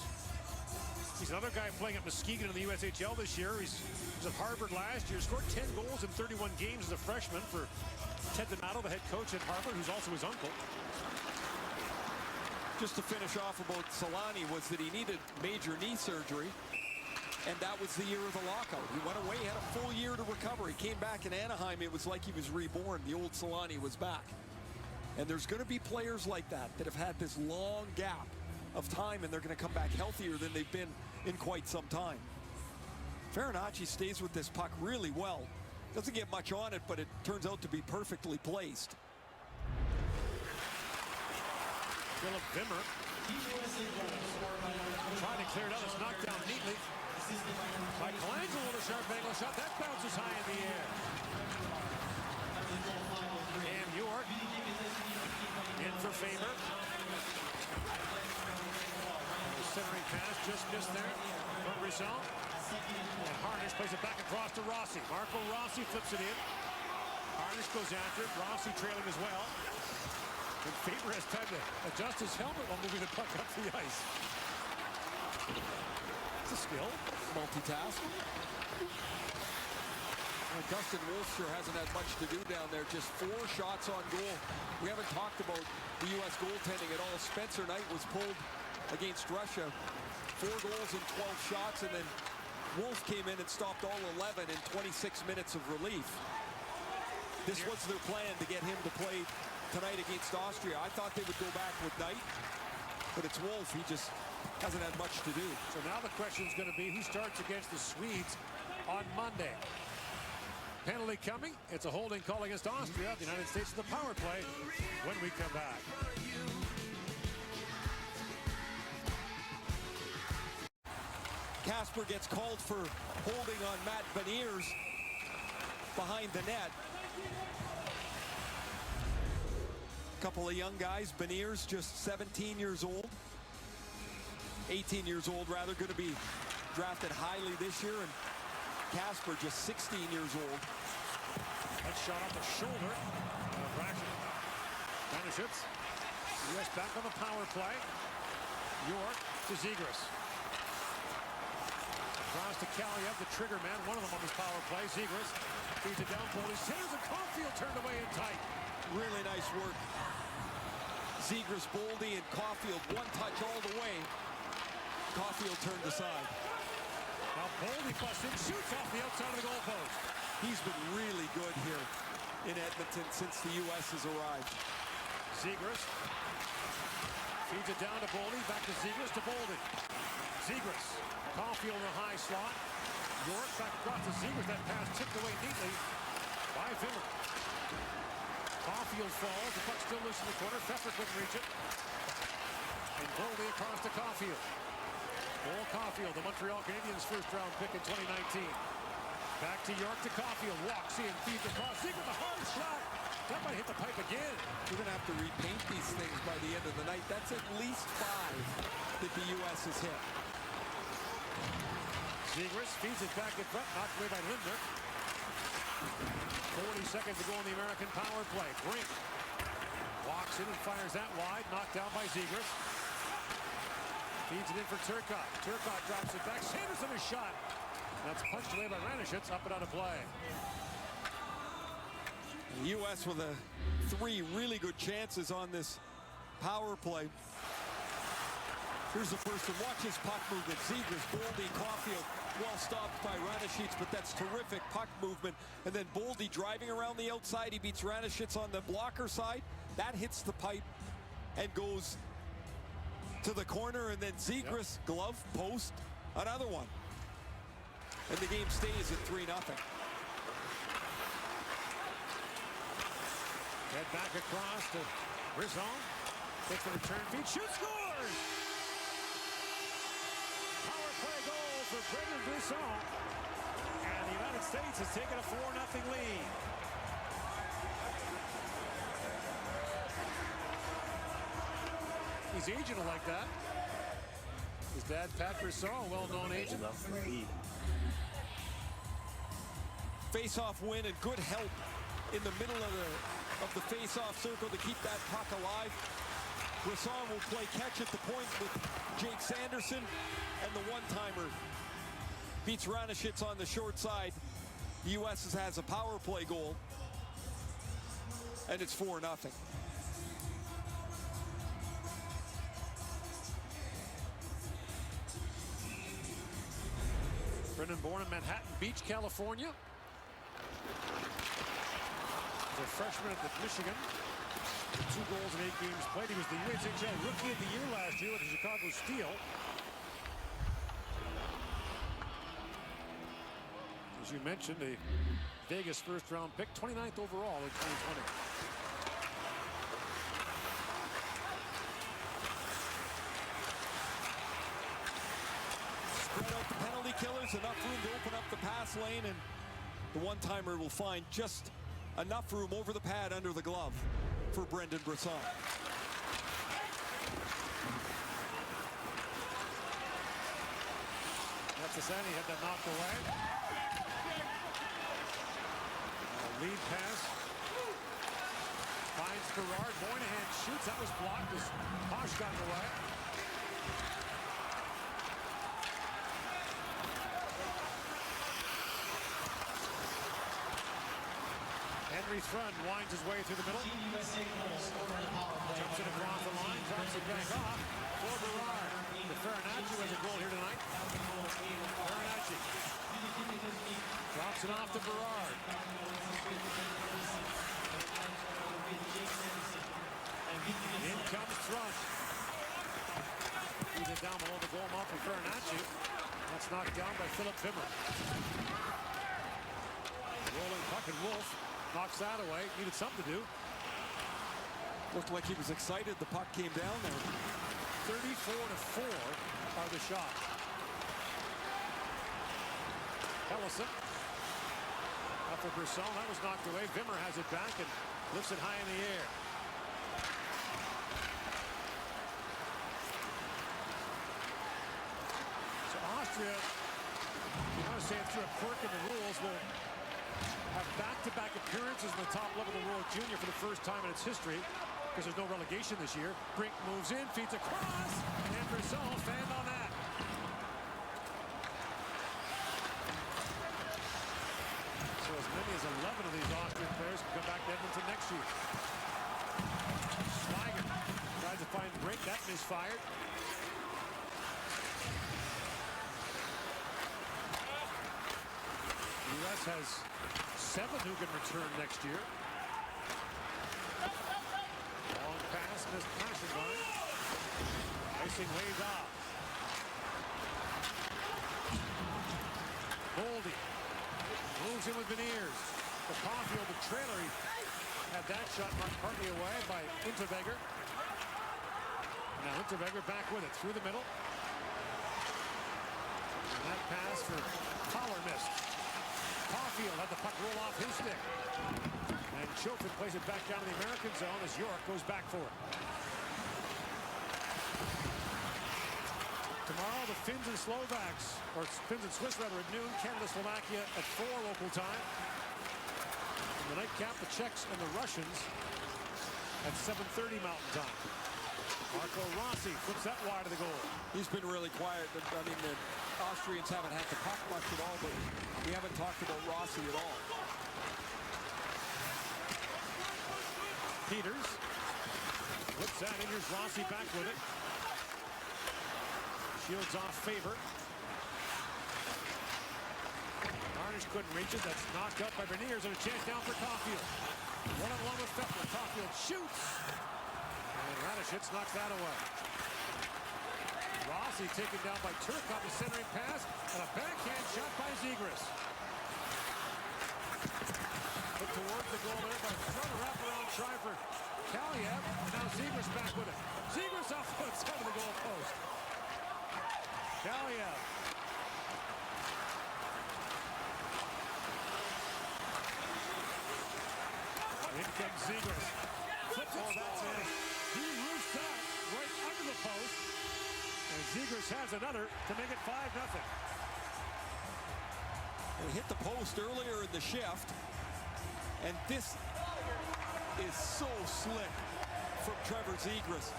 He's another guy playing at Muskegon in the USHL this year. He was at Harvard last year, scored 10 goals in 31 games as a freshman for Ted Donato, the head coach at Harvard, who's also his uncle. Just to finish off about Solani was that he needed major knee surgery, and that was the year of the lockout. He went away, had a full year to recover. He came back in Anaheim. It was like he was reborn. The old Solani was back. And there's going to be players like that have had this long gap of time, and they're going to come back healthier than they've been in quite some time. Farinacci stays with this puck really well. Doesn't get much on it, but it turns out to be perfectly placed. Philip Vimmer trying to clear it out. It's knocked down neatly by Colangelo with a sharp angle shot. That bounces high in the air. And York in for Faber. The centering pass just missed there from Brisson. And Harnish plays it back across to Rossi. Marco Rossi flips it in. Harnish goes after it. Rossi trailing as well. And Faber has time to adjust his helmet while moving the puck up the ice. It's a skill. Multitask. Well, Dustin Wolfscher hasn't had much to do down there. Just 4 shots on goal. We haven't talked about the U.S. goaltending at all. Spencer Knight was pulled against Russia. 4 goals and 12 shots, and then Wolf came in and stopped all 11 in 26 minutes of relief. This was their plan, to get him to play tonight against Austria. I thought they would go back with Knight, but it's Wolf. He just hasn't had much to do. So now the question is going to be who starts against the Swedes on Monday. Penalty coming. It's a holding call against Austria. The United States in the power play when we come back. Kasper gets called for holding on Matt Beniers behind the net. Couple of young guys. Beniers just 17 years old. 18 years old, rather, going to be drafted highly this year. And Kasper just 16 years old. That shot off the shoulder of Braxton. Ranishits. U.S. back on the power play. York to Zegras. Across to Kaliev, the trigger man. One of them on this power play. Zegras feeds it down. Boldy centers, and Caulfield turned away in tight. Really nice work. Zegras, Boldy, and Caulfield, one touch all the way. Caulfield turned aside. Now Boldy busts in, shoots off the outside of the goalpost. He's been really good here in Edmonton since the U.S. has arrived. Zegras feeds it down to Boldy, back to Zegras, to Boldy. Zegras, Caulfield in a high slot. York back across to Zegras. That pass tipped away neatly by Vimmer. Caulfield falls, the puck still loose in the corner. Pfeffer couldn't reach it. And Boldy across to Caulfield. Cole Caulfield, the Montreal Canadiens' first-round pick in 2019. Back to York, to Caulfield. Walks in, feeds across. Zegras, a hard shot. That might hit the pipe again. We're going to have to repaint these things by the end of the night. That's at least 5 that the U.S. has hit. Zegras feeds it back in front, knocked away by Lindner. 40 seconds to go on the American power play. Brink walks in and fires that wide, knocked down by Zegras. Feeds it in for Turcotte. Turcotte drops it back. Sanderson is shot. That's punched away by Ranishitz, up and out of play. The U.S. with 3 really good chances on this power play. Here's the first one. Watch his puck movement. Zegras, Boldy, Caulfield, well stopped by Ranishitz, but that's terrific puck movement. And then Boldy driving around the outside. He beats Ranishitz on the blocker side. That hits the pipe and goes to the corner. And then Zegras, glove, post, another one. And the game stays at 3-0. Head back across to Brisson. Takes the return feed. Shoots, scores! Power play goal for Brendan Brisson. And the United States has taken a 4-0 lead. His agent will like that. His dad, Pat Brisson, a well-known agent. Face-off win and good help in the middle of the face-off circle to keep that puck alive. Brisson will play catch at the point with Jake Sanderson, and the one-timer beats Ranishitz on the short side. The U.S. has a power play goal, and it's 4-0. Brendan born in Manhattan Beach, California. He's a freshman at Michigan. 2 goals in 8 games played. He was the USHL Rookie of the Year last year with the Chicago Steel. As you mentioned, a Vegas first-round pick, 29th overall in 2020. Spread out the penalty killers, enough room to open up the pass lane, and the one-timer will find just enough room over the pad under the glove for Brendan Brisson. Sassani had that knocked away. Lead pass. Finds Gerard. Moynihan shoots. That was blocked as Posh got in the way. Henry Thrun winds his way through the middle. Jumps it across the line, drops it back off for Berard. The Farinacci has a goal here tonight. Farinacci drops it off to Berard. In comes Thrun. He's it down below the goal mouth for Farinacci. That's knocked down by Philip Vimmer. Rolling puck, and Wolf knocks that away. Needed something to do. Looked like he was excited. The puck came down there. 34-4 are the shots. Ellison. After Brisson, that was knocked away. Vimmer has it back and lifts it high in the air. So Austria, I want to say through a quirk in the rules, will have back-to-back appearances in the top level of the World Junior for the first time in its history, because there's no relegation this year. Brink moves in, feeds across, and Brisson fanned on that. So as many as 11 of these Austrian players can come back to Edmonton next year. Schweiger tries to find Brink. That misfired. The U.S. has 7 who can return next year. Long pass, missed passing line. Icing waved off. Boldy moves in with Beniers. The Caulfield, the trailer, he had that shot knocked partly away by Interweger. Now Interweger back with it through the middle. And that pass for Pollard missed. Caulfield had the puck roll off his stick. And Chofin plays it back down to the American zone as York goes back for it. Tomorrow, the Finns and Slovaks, or Finns and Swiss rather, at noon. Canada, Slovakia at 4 local time. In the nightcap, the Czechs and the Russians at 7:30 Mountain Time. Marco Rossi flips that wide of the goal. He's been really quiet. I mean, the Austrians haven't had the puck much at all, but we haven't talked about Rossi at all. Peters flips that in. Here's Rossi back with it. Shields off Faber. Harnish couldn't reach it. That's knocked up by Berniers, and a chance down for Caulfield. One-on-one with Fettler. Caulfield shoots. And Radishitz knocks that away. Rossi taken down by Turcotte, the centering pass, and a backhand shot by Zegras. Put towards the goal there by front wraparound try for Kaliev. Now Zegras back with it. Zegras off the side of the goal post. Kaliev. In comes Zegras. Flips it. That's it. He roofs that right under the post. And Zegras has another to make it 5-0. They hit the post earlier in the shift. And this is so slick from Trevor Zegras.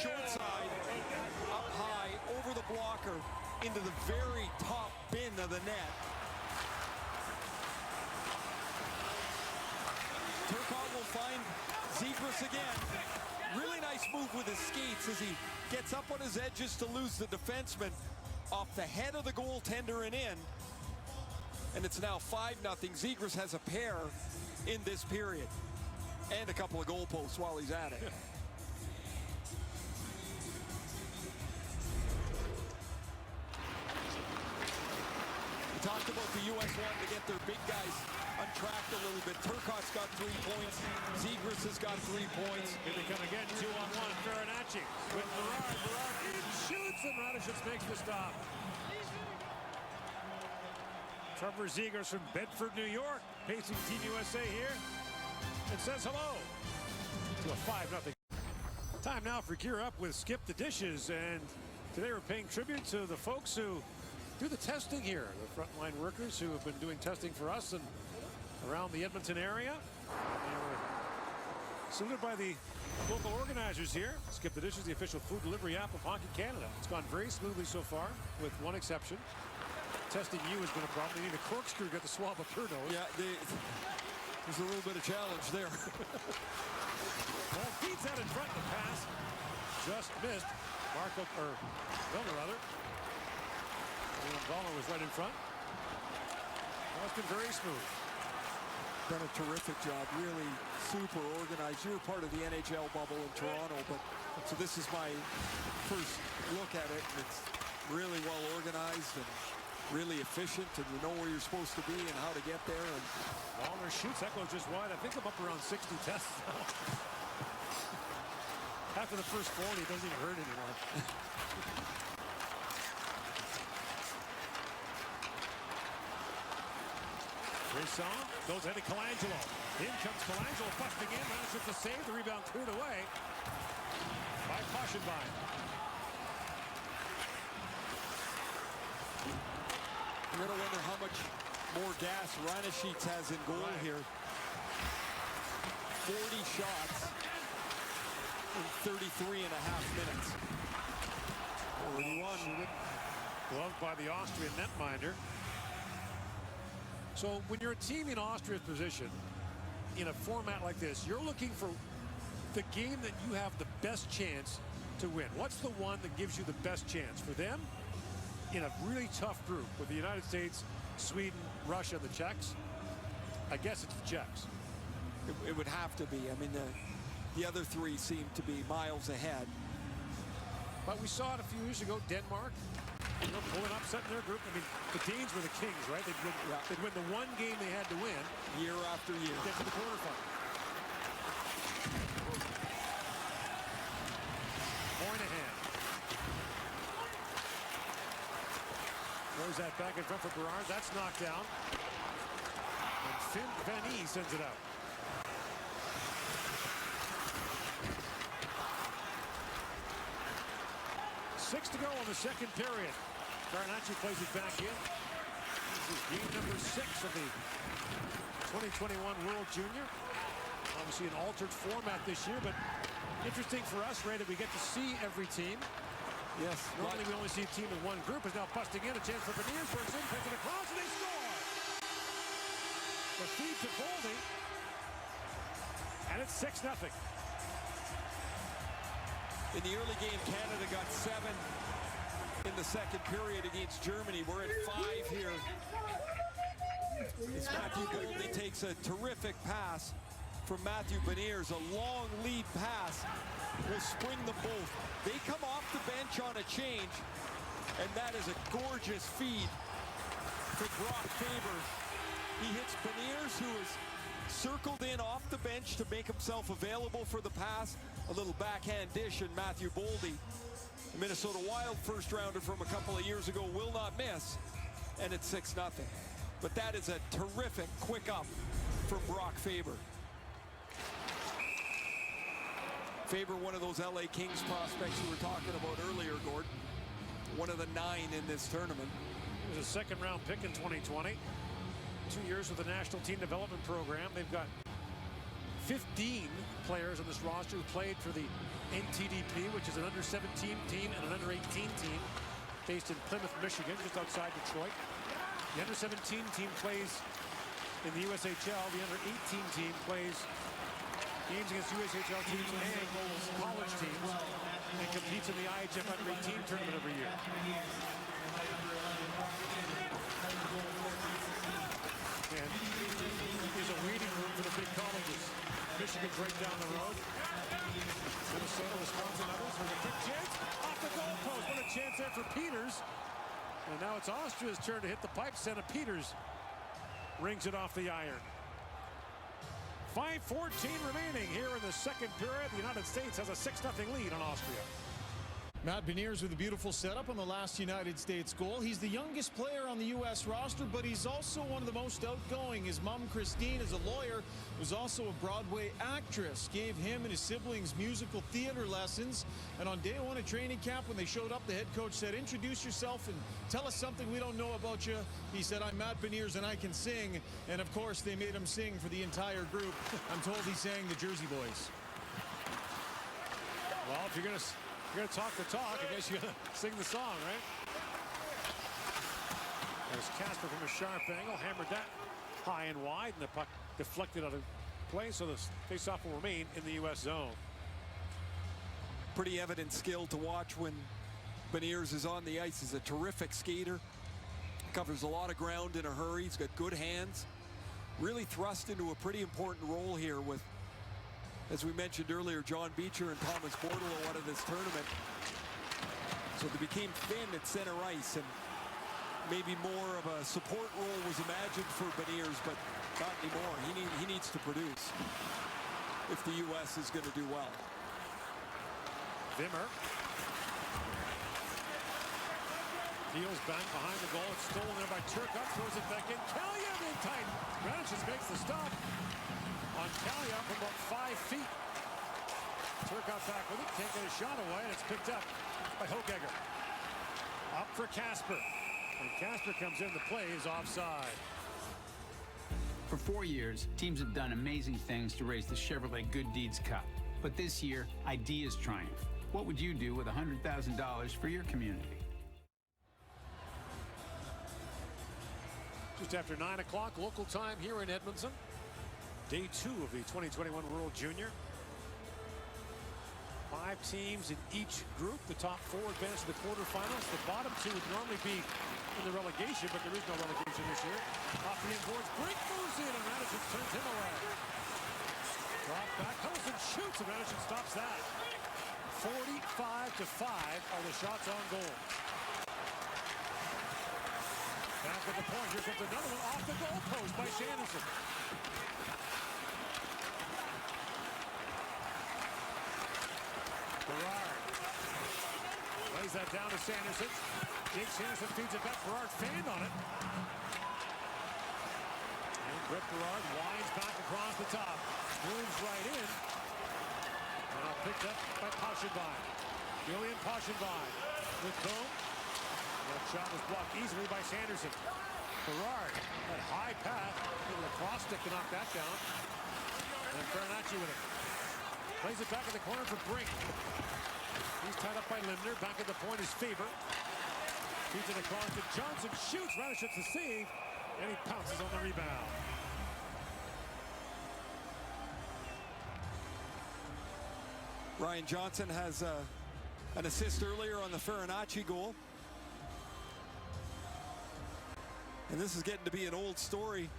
Short side, up high, over the blocker, into the very top bin of the net. Turcotte will find Zegras again. Really nice move with his skates as he gets up on his edges to lose the defenseman off the head of the goaltender and in. And it's now 5-0. Zegras has a pair in this period. And a couple of goal posts while he's at it. We talked about the U.S. wanting to get their big guys untracked a little bit. Turcotte's got 3 points. Zegras has got 3 points. Here they come again, 2-on-1. Farinacci with Berard. Berard in, shoots, and Radishitz makes the stop. Trevor Zegras from Bedford, New York, pacing Team USA here. It says hello to a 5-0. Time now for Gear Up with Skip the Dishes. And today we're paying tribute to the folks who do the testing here. The frontline workers who have been doing testing for us and around the Edmonton area. And we're saluted by the local organizers here. Skip the Dishes, the official food delivery app of Hockey Canada. It's gone very smoothly so far, with one exception. Testing you has been a problem. They need a corkscrew to get the swab up your nose. Yeah, there's a little bit of challenge there. Well, beats out in front. The pass just missed. Marco, or Milner rather. Ballmer was right in front. Well, it's been very smooth. Done a terrific job. Really super organized. You were part of the NHL bubble in Toronto, but so this is my first look at it. And it's really well organized and really efficient, and you know where you're supposed to be and how to get there. And Ballmer shoots. That goes just wide. I think I'm up around 60 tests now. After the first 40, it doesn't even hurt anymore. Brisson goes ahead to Colangelo. In comes Colangelo, busting in. Radishitz to save. The rebound cleared away by Paschenbein. You're going to wonder how much more gas Radishitz has in goal here. 40 shots in 33 and a half minutes. 41. Gloved by the Austrian netminder. So when you're a team in Austria's position, in a format like this, you're looking for the game that you have the best chance to win. What's the one that gives you the best chance? For them, in a really tough group with the United States, Sweden, Russia, and the Czechs, I guess it's the Czechs. It would have to be. I mean, the other three seem to be miles ahead. But we saw it a few years ago, Denmark, you know, pulling upset in their group. I mean, the Danes were the kings, right? They'd win the one game they had to win. Year after year. Get to the quarterfinal. Moynihan. Throws that back in front for Berard. That's knocked down. And Finn Van E sends it out. 6 to go in the second period. Garnacci plays it back in. This is game number 6 of the 2021 World Junior. Obviously an altered format this year, but interesting for us, Ray, that we get to see every team. Yes. Normally we only see a team in one group. Is now busting in. A chance for Beniers. Works in, plays it across, and they score! The feed to Boldy. And it's 6-0. In the early game, Canada got 7 in the second period against Germany. We're at 5 here. As Matthew Boldy takes a terrific pass from Matthew Beniers. A long lead pass will spring them both. They come off the bench on a change, and that is a gorgeous feed for Brock Faber. He hits Beniers, who is circled in off the bench to make himself available for the pass. A little backhand dish, and Matthew Boldy, the Minnesota Wild first rounder from a couple of years ago, will not miss, and it's 6-0. But that is a terrific quick up from Brock Faber. Faber, one of those LA Kings prospects you were talking about earlier, Gordon. One of the 9 in this tournament. He was a second-round pick in 2020. 2 years with the National Team Development Program. They've got 15 players on this roster who played for the NTDP, which is an under-17 team and an under-18 team based in Plymouth, Michigan, just outside Detroit. The under-17 team plays in the USHL. The under-18 team plays games against USHL teams and college teams and competes in the IIHF under-18 tournament every year. And there's a waiting room for the big colleges. Michigan's right down the road. Minnesota, Wisconsin, others. There's a quick chance off the goalpost. What a chance there for Peters. And now it's Austria's turn to hit the pipe. Santa Peters rings it off the iron. 5:14 remaining here in the second period. The United States has a 6-0 lead on Austria. Matt Beniers with a beautiful setup on the last United States goal. He's the youngest player on the U.S. roster, but he's also one of the most outgoing. His mom, Christine, is a lawyer, was also a Broadway actress. Gave him and his siblings musical theater lessons. And on day 1 of training camp, when they showed up, the head coach said, "Introduce yourself and tell us something we don't know about you." He said, "I'm Matt Beniers and I can sing." And of course, they made him sing for the entire group. I'm told he sang the Jersey Boys. Well, if you're going to talk the talk, I guess you're going to sing the song, right? There's Casper from a sharp angle, hammered that high and wide, and the puck deflected out of play, so the faceoff will remain in the U.S. zone. Pretty evident skill to watch when Beniers is on the ice. He's a terrific skater. Covers a lot of ground in a hurry. He's got good hands. Really thrust into a pretty important role here with, as we mentioned earlier, John Beecher and Thomas Bordeleau out of this tournament. So they became thin at center ice, and maybe more of a support role was imagined for Beniers, but not anymore. He needs to produce if the U.S. is going to do well. Vimmer peels back behind the goal. It's stolen there by Turcotte. Throws it back in. Kaliev in tight. Radishes makes the stop on Kaliev from about 5 feet. Turcotte back with it. Can't get a shot away, and it's picked up by Hochegger. Up for Casper. When Casper comes in, the play is offside. For 4 years, teams have done amazing things to raise the Chevrolet Good Deeds Cup. But this year, ideas triumph. What would you do with $100,000 for your community? Just after 9 o'clock local time here in Edmonton. Day 2 of the 2021 World Junior. 5 teams in each group. The top 4 advance to the quarterfinals. The bottom 2 would normally be in the relegation, but there is no relegation this year. Off the inboards, Brink moves in, and Radisson turns him away. Drop back, Huddleston shoots, and Radisson stops that. 45-5 are the shots on goal. Back at the point, here comes another one off the goalpost by Sanderson. Berard lays that down to Sanderson. Jake Sanderson feeds it back. Berard fanned on it. And Brett Berard winds back across the top. Moves right in. And picked up by Pauschenbein. Julian Paschenbein with boom. That shot was blocked easily by Sanderson. Berard, that high pass, with a cross stick to knock that down. And Farinacci with it. Plays it back in the corner for Brink. He's tied up by Lindner. Back at the point is Faber. Feeds it across to Johnson. Shoots. Radishev's the save. And he pounces on the rebound. Ryan Johnson has an assist earlier on the Farinacci goal. And this is getting to be an old story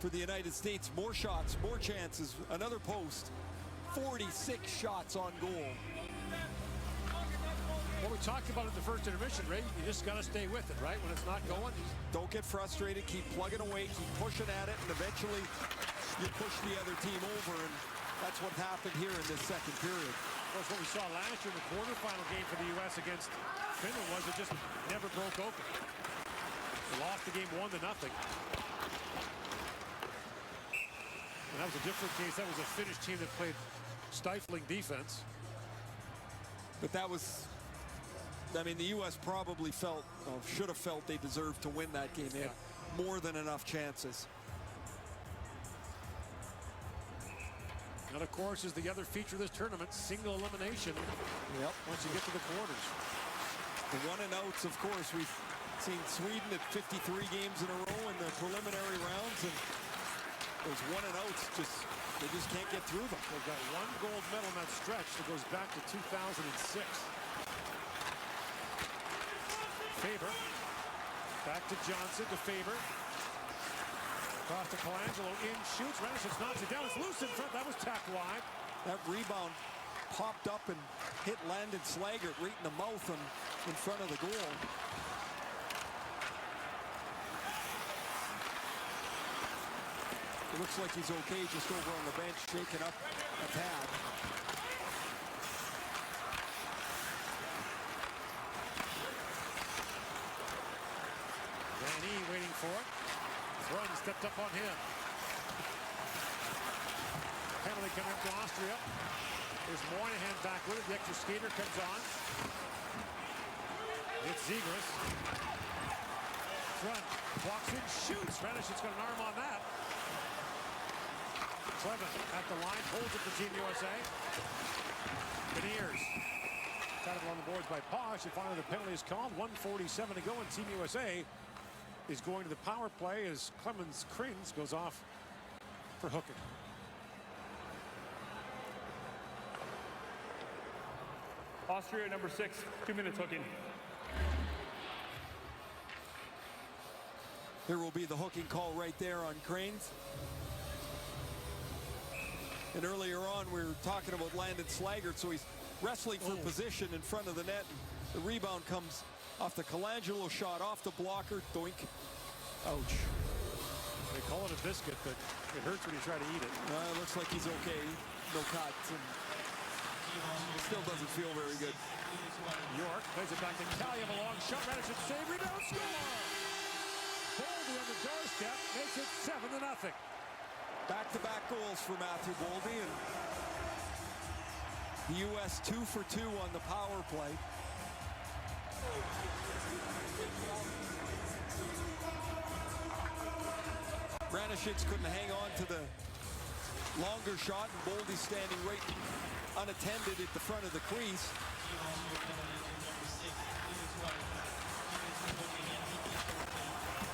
for the United States. More shots, more chances, another post. 46 shots on goal. What we talked about in the first intermission, Ray, you just got to stay with it, right? When it's not going. Don't get frustrated, keep plugging away, keep pushing at it, and eventually you push the other team over, and that's what happened here in this second period. Of course, what we saw last year in the quarterfinal game for the U.S. against Finland was it just never broke open. They lost the game 1-0. And that was a different case. That was a Finnish team that played stifling defense. But that was, I mean, the U.S. probably felt, or should have felt they deserved to win that game. They had more than enough chances. And of course, is the other feature of this tournament, single elimination. Yep. Once you get to the quarters. The one and outs, of course, we've seen Sweden at 53 games in a row in the preliminary rounds, and those one and outs they just can't get through them. They've got one gold medal in that stretch that goes back to 2006. Faber. Back to Johnson, to Faber. Across to Colangelo, in shoots. Radishev's knocks it down. It's loose in front. That was tapped wide. That rebound popped up and hit Landon Slaggert right in the mouth and in front of the goal. It looks like he's okay just over on the bench, shaking up a tad. Van E waiting for it. Thrun stepped up on him. Penalty coming up to Austria. There's Moynihan back with it. The extra skater comes on. It's Zegras. Thrun walks in, shoots. Radishev's got an arm on that. Clevin at the line, holds it for Team USA. Beniers. Got it on the boards by Posh, and finally the penalty is called. 1:47 to go, and Team USA is going to the power play as Clemens Krings goes off for hooking. Austria, number 6, 2 minutes hooking. There will be the hooking call right there on Cranes. And earlier on, we were talking about Landon Slaggert, so he's wrestling for position in front of the net. The rebound comes off the Colangelo shot, off the blocker, doink. Ouch. They call it a biscuit, but it hurts when you try to eat it. It looks like he's okay. No cuts. And still doesn't feel very good. York plays it back to Kaliev, a long shot. Radishchev save, rebound, score! Boldy on the doorstep makes it 7-0. Back-to-back goals for Matthew Boldy, and the U.S. 2 for 2 on the power play. Radishchev couldn't hang on to the longer shot, and Boldy standing right unattended at the front of the crease.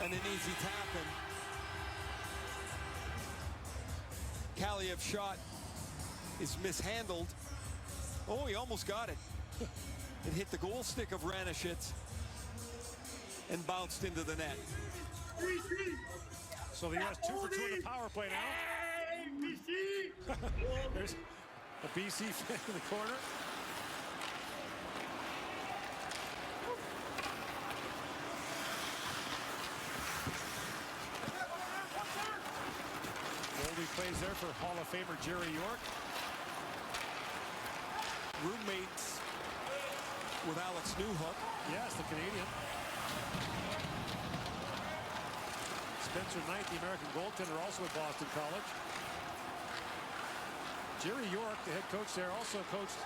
And an easy tap, and Kaliev's shot is mishandled. Oh, he almost got it. It hit the goal stick of Radishchev and bounced into the net. So the U.S. 2 for 2 in the power play now. There's a BC fan in the corner. Boldy plays there for Hall of Famer Jerry York. Roommates with Alex Newhook. Yes, the Canadian. Spencer Knight, the American goaltender, also at Boston College. Jerry York, the head coach there, also coached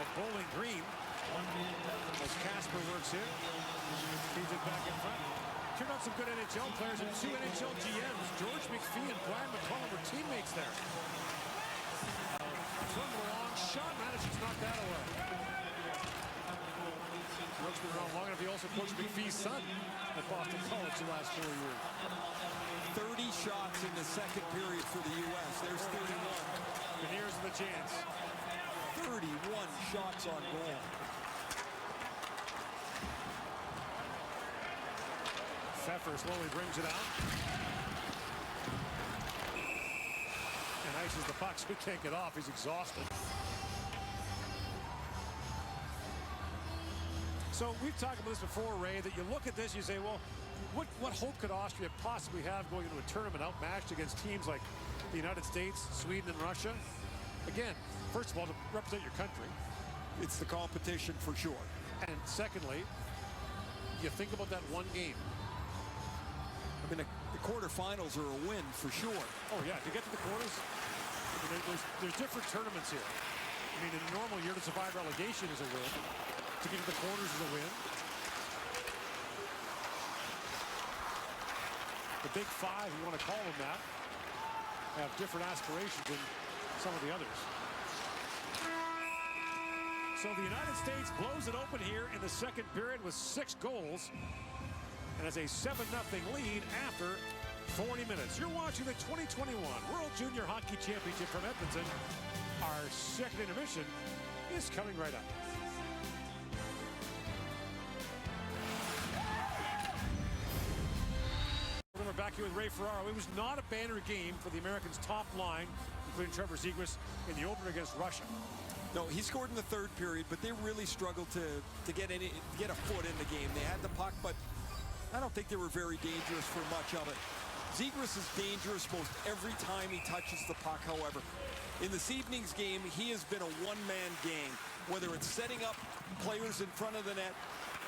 at Bowling Green. As Casper works in. Feeds it back in front. Turned out some good NHL players and 2 NHL GMs. George McPhee and Brian McCollum were teammates there. From the long shot, Radish's knocked that away. Brooks been around long enough. He also coached McPhee's son at Boston College the last 4 years. 30 shots in the second period for the U.S. There's 31. And here's the chance. 31 shots on goal. Pfeffer slowly brings it out. And ices the puck, so he can't get off. He's exhausted. So we've talked about this before, Ray, that you look at this, you say, well, what hope could Austria possibly have going into a tournament outmatched against teams like the United States, Sweden, and Russia? Again, first of all, to represent your country. It's the competition for sure. And secondly, you think about that one game. I mean, the quarterfinals are a win for sure. Oh, yeah, to get to the quarters, I mean, there's different tournaments here. I mean, in a normal year, to survive relegation is a win. To get to the quarters is a win. The Big Five, you want to call them that, have different aspirations than some of the others. So the United States blows it open here in the second period with 6 goals and has a 7-0 lead after 40 minutes. You're watching the 2021 World Junior Hockey Championship from Edmonton. Our second intermission is coming right up. We're back here with Ray Ferraro. It was not a banner game for the Americans' top line, including Trevor Zegras, in the opener against Russia. No, he scored in the third period, but they really struggled to get a foot in the game. They had the puck, but I don't think they were very dangerous for much of it. Zegras is dangerous most every time he touches the puck, however. In this evening's game, he has been a one-man game, whether it's setting up players in front of the net,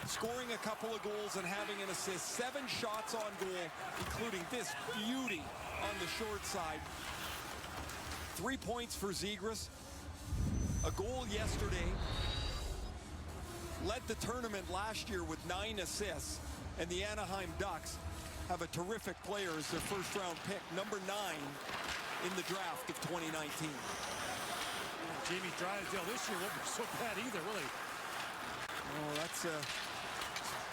scoring a couple of goals and having an assist. 7 shots on goal, including this beauty on the short side. 3 points for Zegras. A goal yesterday. Led the tournament last year with 9 assists. And the Anaheim Ducks have a terrific player as their first-round pick, number 9 in the draft of 2019. Jamie Drysdale this year wasn't so bad either, really. Oh, that's a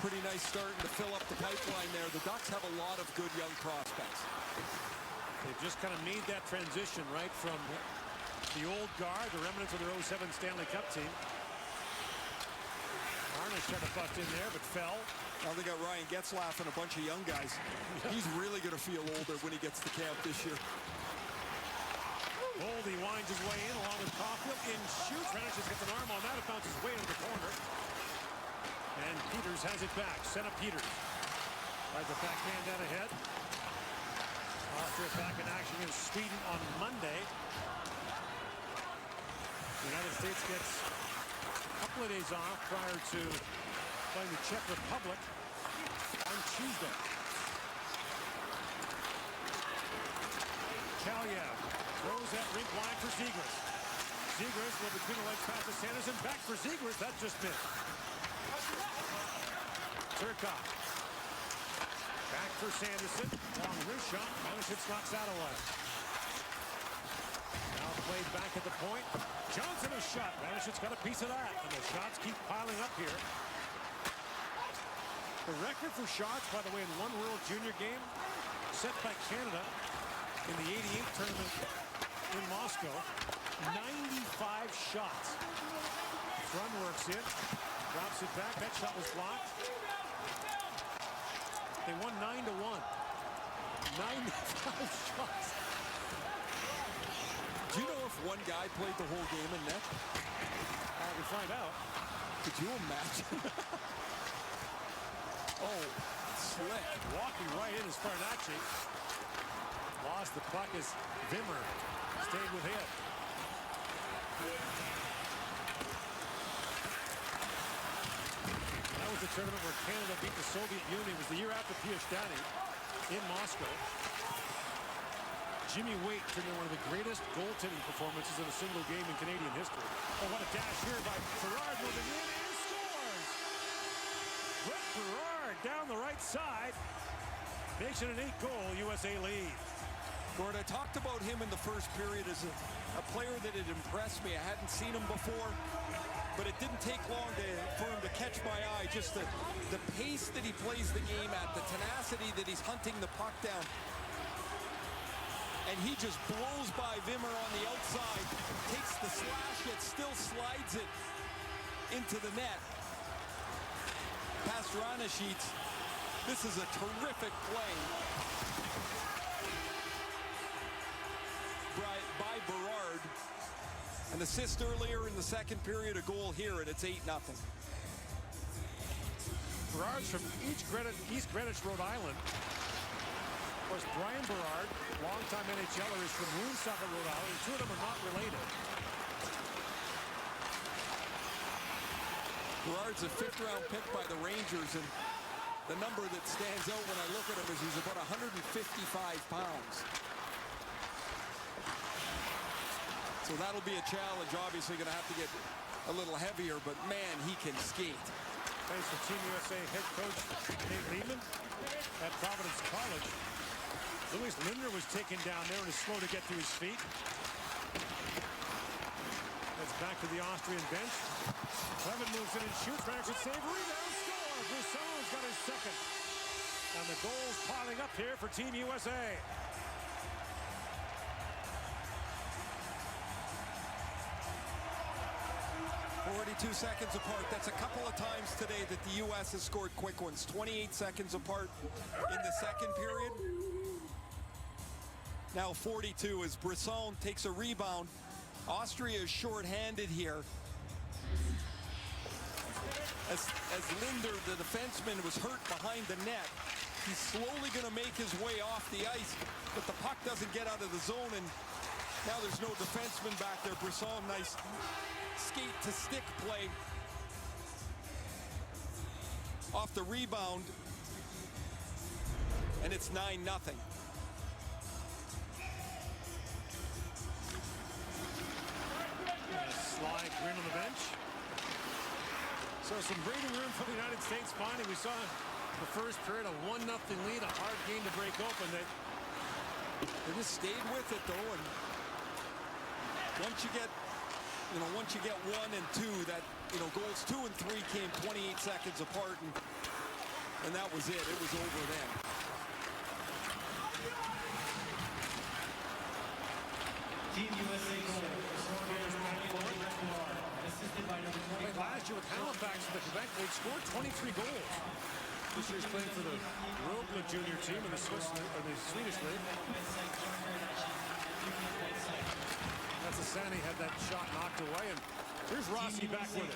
pretty nice starting to fill up the pipeline there. The Ducks have a lot of good young prospects. They've just kind of made that transition, right, from the old guard, the remnants of their 07 Stanley Cup team. Arnish tried to bust in there, but fell. Now they got Ryan Getzlaff and a bunch of young guys. He's really going to feel older when he gets to camp this year. Boldy winds his way in along with Caulfield. In shoots. Radish's gets an arm on that. It bounces way into the corner. And Peters has it back. Senna Peters. Rides the backhand down ahead. Austria back in action against Sweden on Monday. The United States gets a couple of days off prior to playing the Czech Republic on Tuesday. Kaliev throws that rink line for Zegras. Zegras will between the legs pass to Sanderson. Back for Zegras. That just missed. Turcotte. Back for Sanderson. Long wrist shot. Radish's knocks that away. Now played back at the point. Johnson is shot. Radish's got a piece of that. And the shots keep piling up here. The record for shots, by the way, in one World Junior game, set by Canada in the '88 tournament in Moscow. 95 shots. Front works in. Drops it back. That shot was blocked. They won 9-1. 95 shots. Do you know if one guy played the whole game in net? We'll find out. Could you imagine? Oh, slick. Walking right in is Farnacci. Lost the puck as Vimmer stayed with it. That was the tournament where Canada beat the Soviet Union. It was the year after Piashtani in Moscow. Jimmy Waite turned in one of the greatest goaltending performances in a single game in Canadian history. Oh, what a dash here by Facing an 8-goal USA lead. Gord, I talked about him in the first period as a player that had impressed me. I hadn't seen him before, but it didn't take long for him to catch my eye. Just the pace that he plays the game at, the tenacity that he's hunting the puck down. And he just blows by Wimmer on the outside, takes the slash, yet still slides it into the net. Past Ranashits. This is a terrific play by Berard. An assist earlier in the second period, a goal here, and it's 8-0. Berard's from East Greenwich, Rhode Island. Of course, Brian Berard, longtime NHLer, is from Woonsocket, Rhode Island. The two of them are not related. Berard's a fifth-round pick by the Rangers, and the number that stands out when I look at him is he's about 155 pounds. So that'll be a challenge. Obviously going to have to get a little heavier, but man, he can skate. Thanks to Team USA head coach Nate Lehman at Providence College. Louis Lindner was taken down there and is slow to get to his feet. That's back to the Austrian bench. Clement moves in and shoots. Ranch save. Rebound score. Brisson's got his second. And the goals piling up here for Team USA. 42 seconds apart. That's a couple of times today that the U.S. has scored quick ones. 28 seconds apart in the second period. Now 42 as Brisson takes a rebound. Austria is short-handed here. As Linder, the defenseman, was hurt behind the net. He's slowly going to make his way off the ice, but the puck doesn't get out of the zone, and now there's no defenseman back there. Brisson, nice skate-to-stick play off the rebound, and it's 9-0. Sly grin on the bench. So some breathing room for the United States finally. We saw the first period a 1-0 lead, a hard game to break open. They just stayed with it though, and once you get 1 and 2, that goals 2 and 3 came 28 seconds apart, and that was it. It was over then. Team USA goal. last year with Halifax in the Quebec League, scored 23 goals. This year's playing for the Rogla junior team in the Swedish League. That's Asani had that shot knocked away, and here's Rossi back with it.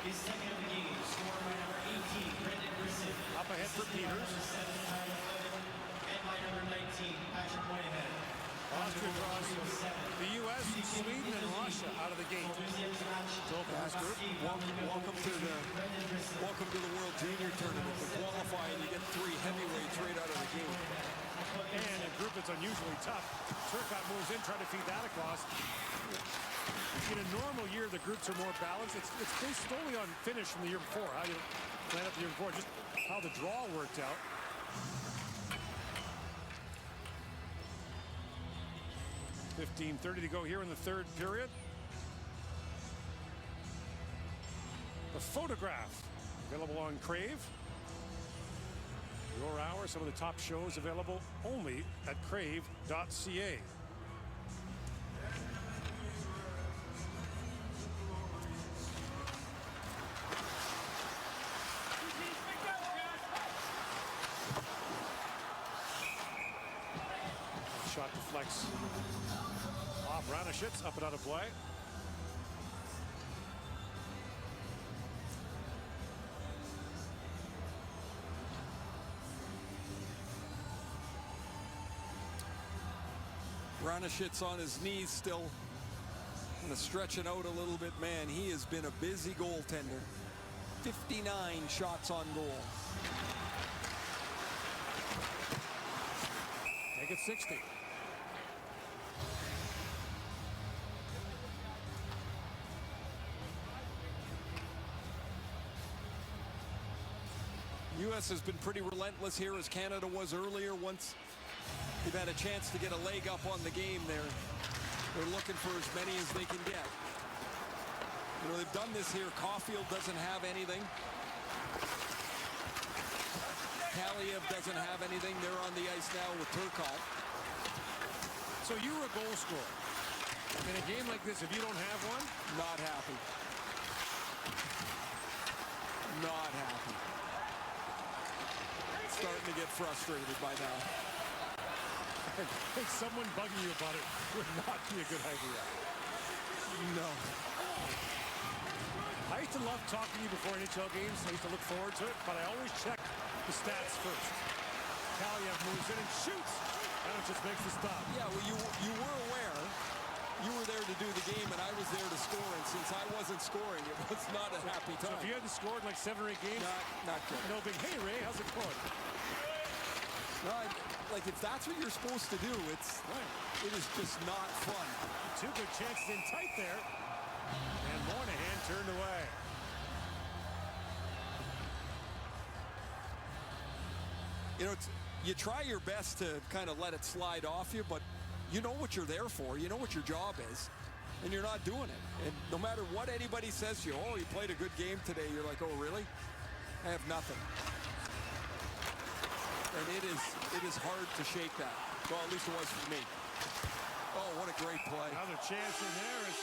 His second of the game, scored by number 18, Brendan Grissom. Up ahead for Peters. And by number 19, Patrick Moynihan. Austria draws the U.S., Sweden, and Russia out of the gate. Welcome to the World Junior Tournament. To qualify, and you get 3 heavyweights right out of the gate. And a group that's unusually tough. Turcotte moves in, trying to feed that across. In a normal year, the groups are more balanced. It's based solely on finish from the year before. How you line up the year before, just how the draw worked out. .30 to go here in the third period. The Photograph, available on Crave. Your Hour, some of the top shows available only at crave.ca. Shot deflects off Ranashits, up and out of play. Ranashits on his knees still. Going to stretch it out a little bit. Man, he has been a busy goaltender. 59 shots on goal. Make it 60. U.S. has been pretty relentless here, as Canada was earlier. Once they've had a chance to get a leg up on the game, they're looking for as many as they can get. You know, they've done this here. Caulfield doesn't have anything. Kaliev doesn't have anything. They're on the ice now with Turkov. So you were a goal scorer. In a game like this, if you don't have one, not happy. Not happy. Starting to get frustrated by now. I think someone bugging you about it would not be a good idea. No. I used to love talking to you before NHL games. I used to look forward to it, but I always check the stats first. Kaliev moves in and shoots. And it just makes the stop. Yeah, well, you were aware. You were there to do the game, and I was there to score. And since I wasn't scoring, it was not a happy time. So if you hadn't scored like 7 or 8 games, not good. No big, hey, Ray, how's it going? No, like if that's what you're supposed to do, it is just not fun. 2 good chances in tight there. And Moynihan turned away. You know, you try your best to kind of let it slide off you, but you know what you're there for. You know what your job is, and you're not doing it. And no matter what anybody says to you, oh, you played a good game today, you're like, oh, really? I have nothing. And it is hard to shake that. Well, at least it was for me. Oh, what a great play. Another chance in there as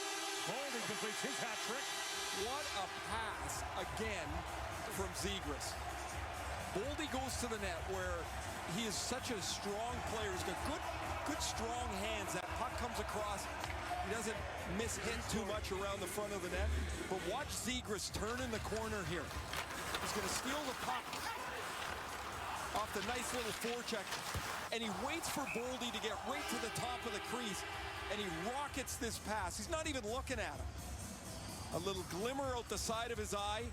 Boldy completes his hat trick. What a pass again from Zegras. Boldy goes to the net where he is such a strong player. He's got good strong hands. That puck comes across. He doesn't miss-hit too much around the front of the net. But watch Zegras turn in the corner here. He's going to steal the puck off the nice little forecheck. And he waits for Boldy to get right to the top of the crease. And he rockets this pass. He's not even looking at him. A little glimmer out the side of his eye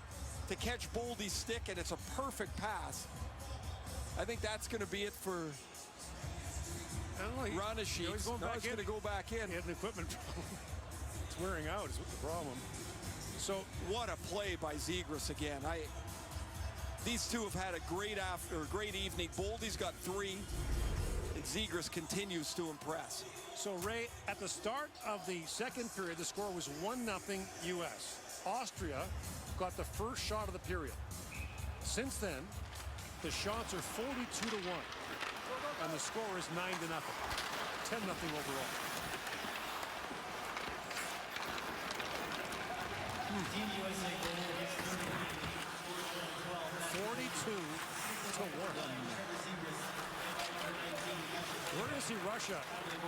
to catch Boldy's stick, and it's a perfect pass. I think that's going to be it for Ranashik. He's going to go back in. He had an equipment problem. It's wearing out is the problem. So what a play by Zegras again. These two have had a great evening. Boldy's got 3, and Zegras continues to impress. So Ray, at the start of the second period, the score was 1-0 U.S. Austria got the first shot of the period. Since then, the shots are 42-1, and the score is 9-0, 10-0 overall. Team USA goal against 42-1. We're going to see Russia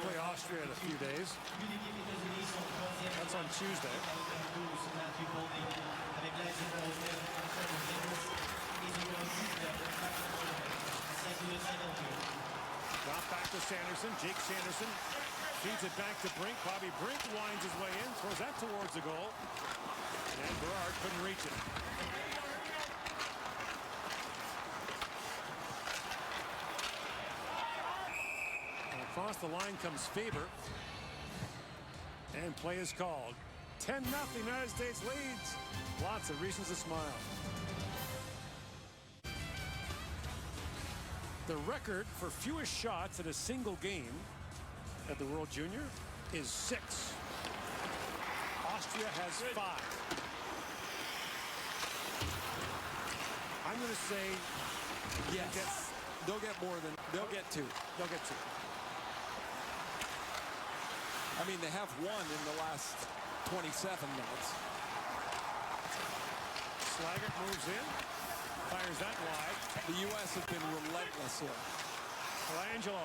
play Austria in a few days. That's on Tuesday. Drop back to Sanderson. Jake Sanderson feeds it back to Brink. Bobby Brink winds his way in, throws that towards the goal. And Berard couldn't reach it. Across the line comes Faber. And play is called. 10-0, United States leads. Lots of reasons to smile. The record for fewest shots in a single game at the World Junior is 6. Austria has 5. I'm going to say yes. They'll get more than, they'll get 2. They'll get 2. I mean, they have won in the last 27 minutes. Slaggert moves in, fires that wide. The U.S. have been relentless here. Colangelo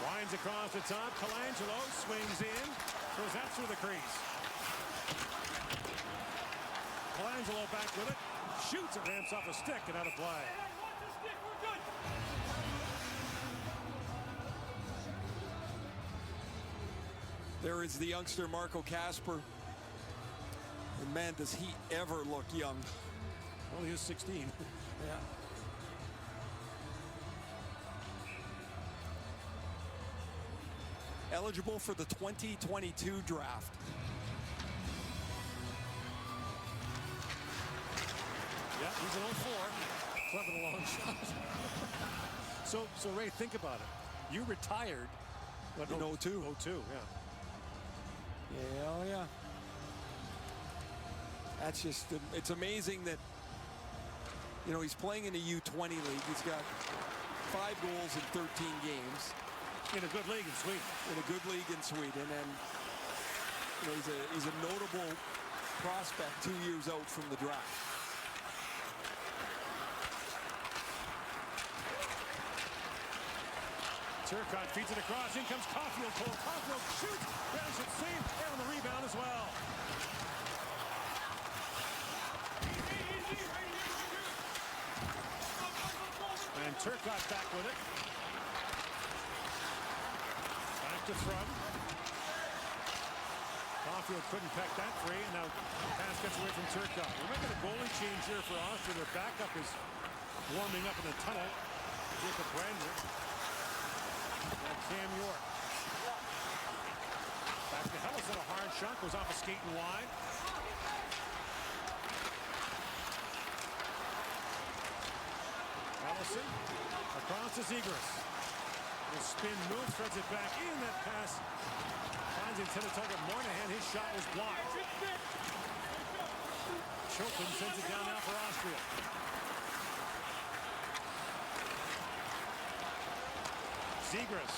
winds across the top. Colangelo swings in, throws that through the crease. Colangelo back with it, shoots it, ramps off a stick and out of play. There is the youngster Marco Kasper. And man, does he ever look young. Well, he was 16. Yeah. Eligible for the 2022 draft. Yeah, he's an 04. Clever long shot. So Ray, think about it. You retired in 02. 02, yeah. Yeah, oh yeah. That's just, it's amazing that, you know, he's playing in a U20 league. He's got 5 goals in 13 games. In a good league in Sweden. In a good league in Sweden. And, you know, he's a notable prospect 2 years out from the draft. Turcotte feeds it across. In comes Caulfield. Caulfield shoots. Ranishit saved. And on the rebound as well. And Turcotte back with it. Back to Thrum. Caulfield couldn't peck that free. And now pass gets away from Turcotte. We're making a goalie change here for Austria. Their backup is warming up in the tunnel. Jacob Brandner. And Cam York. Back to Hellas at a hard shot. Goes off a skating wide. Ellison across to Zegras. The spin move, threads it back in. That pass finds intended target Moynihan. His shot was blocked. Chopin sends it down now for Austria. Zegras.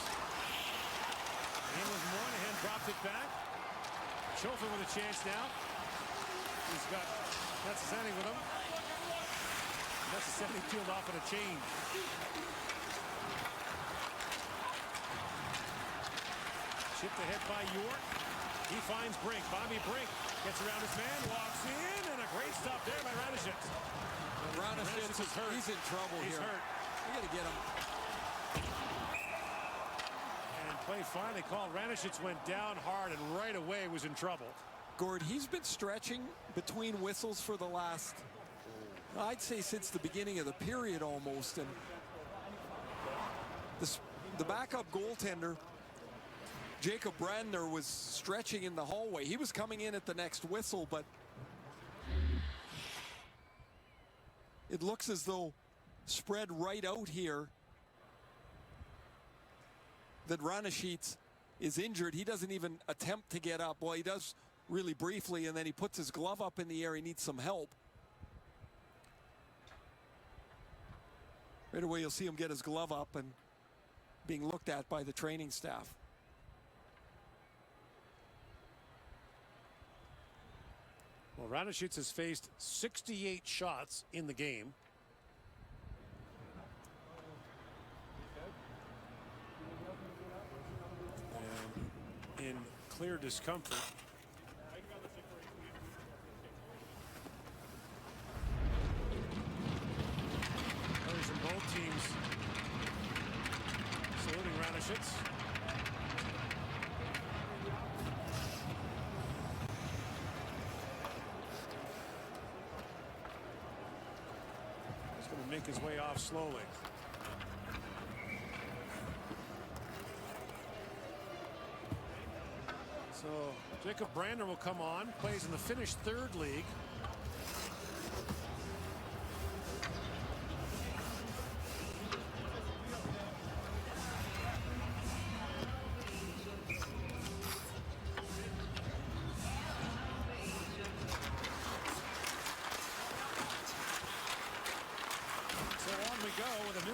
In with Moynihan, dropped it back. Chopin with a chance now. He's got Necessani with him. Necessani peeled off on a change. Chipped ahead by York. He finds Brink. Bobby Brink gets around his man, walks in, and a great stop there by Ranishit. Ranishit is hurt. He's in trouble here. He's hurt. We got to get him. And play finally called. Ranishit went down hard and right away was in trouble. Gord, he's been stretching between whistles for the last, I'd say since the beginning of the period almost. And the backup goaltender, Jacob Brandner, was stretching in the hallway. He was coming in at the next whistle, but it looks as though spread right out here that Ranishit is injured. He doesn't even attempt to get up. Well, he does really briefly, and then he puts his glove up in the air. He needs some help. Right away, you'll see him get his glove up and being looked at by the training staff. Well, Ranishit has faced 68 shots in the game. And in clear discomfort. Players from both teams saluting Ranishit. Make his way off slowly. So Jacob Brandner will come on, plays in the Finnish third league.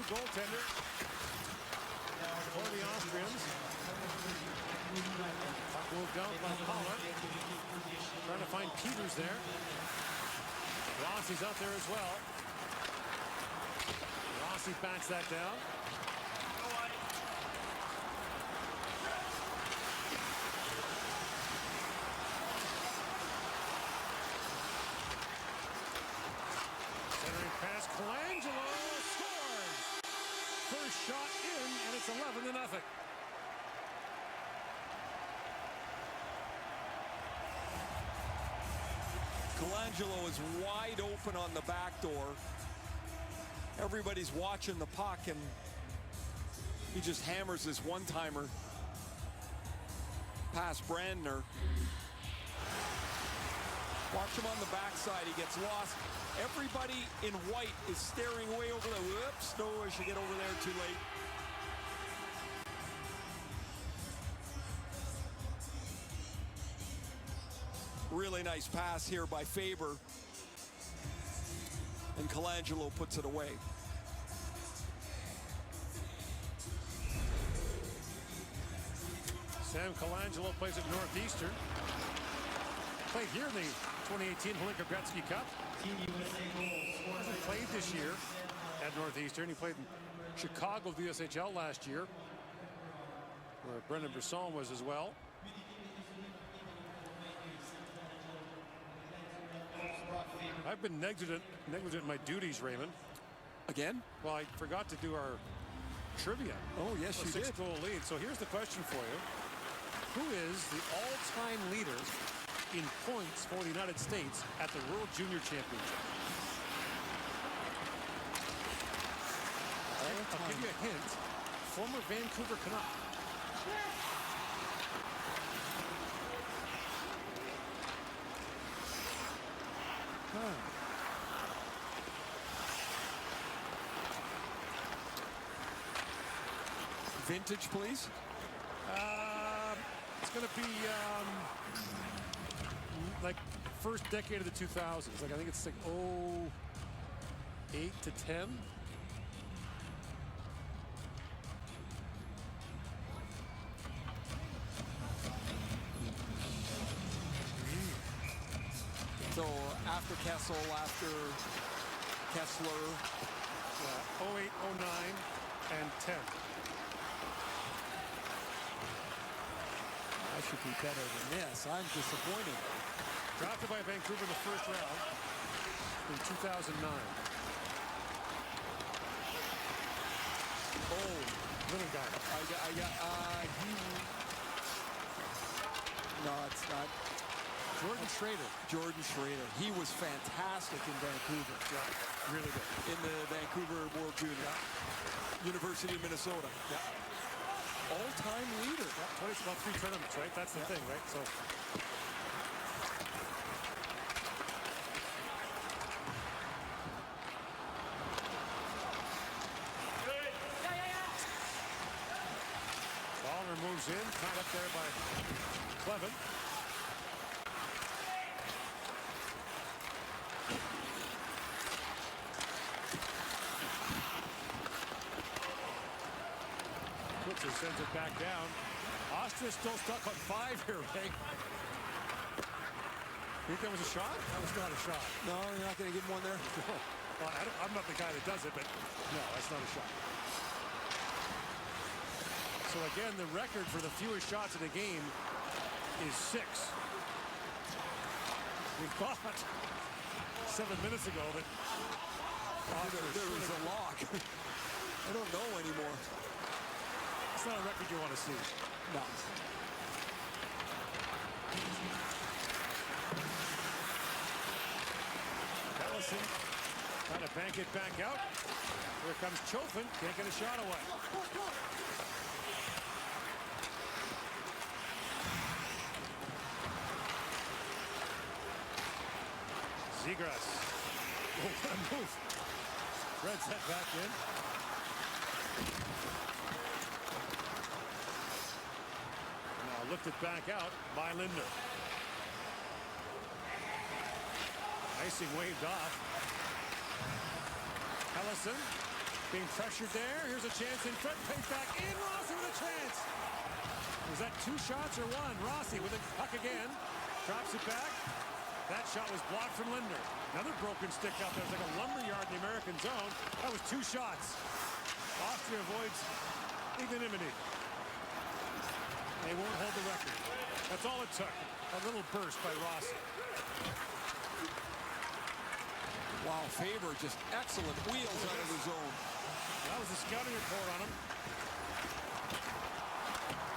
Goaltender for the Austrians. Puck moved out by Pollard. Trying to find Peters there. Rossi's out there as well. Rossi backs that down. Centering pass, Colangelo. First shot in, and it's 11-0. Colangelo is wide open on the back door. Everybody's watching the puck, and he just hammers this one-timer past Brandner. Watch him on the backside. He gets lost. Everybody in white is staring way over there. Whoops, no, I should get over there too late. Really nice pass here by Faber. And Colangelo puts it away. Sam Colangelo plays at Northeastern. Played here in the 2018 Holinka Gretzky Cup. Hasn't played this year at Northeastern. He played in Chicago VSHL last year, where Brendan Brisson was as well. I've been negligent in my duties, Raymond. Again? Well, I forgot to do our trivia. Oh, yes, you did. 6-goal lead. So here's the question for you. Who is the all-time leader in points for the United States at the World Junior Championship? I'll give you a hint. Former Vancouver Canuck. Vintage, please. It's going to be like first decade of the 2000s. Like I think it's like 08 to 10. So after Kessel, after Kessler. Yeah, 08, 09, and 10. I should be better than this. I'm disappointed. Drafted by Vancouver in the first round in 2009. Oh, little guy. No, it's not. Jordan Schrader. Jordan Schrader. He was fantastic in Vancouver. Yeah, really good. In the Vancouver World Junior. Yeah. University of Minnesota. Yeah. All-time leader. Yeah, 20, about 3 tournaments, right? That's the thing, right? So. Ballmer moves in, caught up there by Clevin. Sends it back down. Austria still stuck on 5 here, Ray. Think that was a shot? That was not a shot. No, you're not going to give him one there? No. Well, I'm not the guy that does it, but no, that's not a shot. So again, the record for the fewest shots in a game is 6. We thought 7 minutes ago that there was a lock. I don't know anymore. It's not a record you want to see. No. Ellison trying to bank it back out. Here comes Chofin. Can't get a shot away. Zegras. Oh, what a move. Threads that back in. Now lifted back out by Linder. Icing waved off. Ellison being pressured there. Here's a chance in front. Pays back in. Rossi with a chance. Was that 2 shots or 1? Rossi with a puck again. Drops it back. That shot was blocked from Linder. Another broken stick out there. It's like a lumberyard in the American zone. That was 2 shots. Austria avoids ignominy. They won't hold the record. That's all it took. A little burst by Rossi. Wow, Faber just excellent wheels out of the zone. That was the scouting report on him.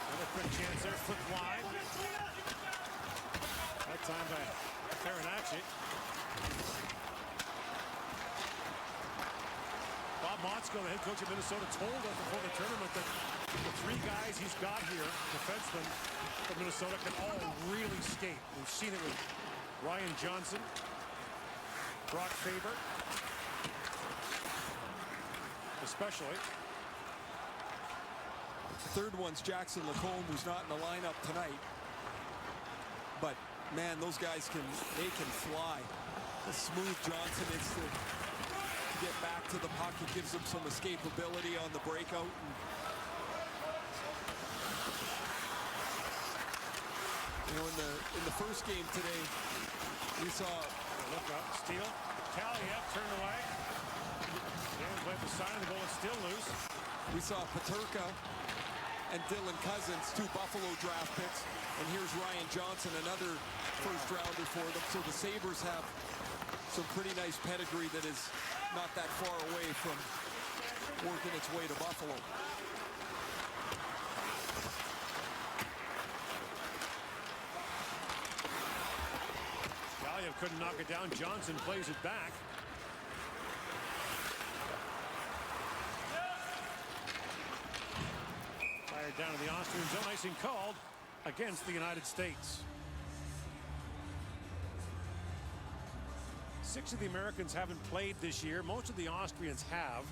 Another quick chance there, flip wide. That time by Farinacci. Bob Motzko, the head coach of Minnesota, told us before the tournament that the 3 guys he's got here, defensemen from Minnesota, can all really skate. We've seen it with Ryan Johnson, Brock Faber, especially. The third one's Jackson Lacombe, who's not in the lineup tonight. But man, those guys can fly. The smooth Johnson is to get back to the puck. It gives them some escapability on the breakout. And, you know, in the first game today, we saw look up, steal. Kaliev turned away. James went beside the goal, it's still loose. We saw Peterka and Dylan Cousins, 2 Buffalo draft picks. And here's Ryan Johnson, another first rounder for them. So the Sabres have some pretty nice pedigree that is not that far away from working its way to Buffalo. Kaliev couldn't knock it down. Johnson plays it back. Fired down to the Austrian zone. Icing called against the United States. 6 of the Americans haven't played this year. Most of the Austrians have.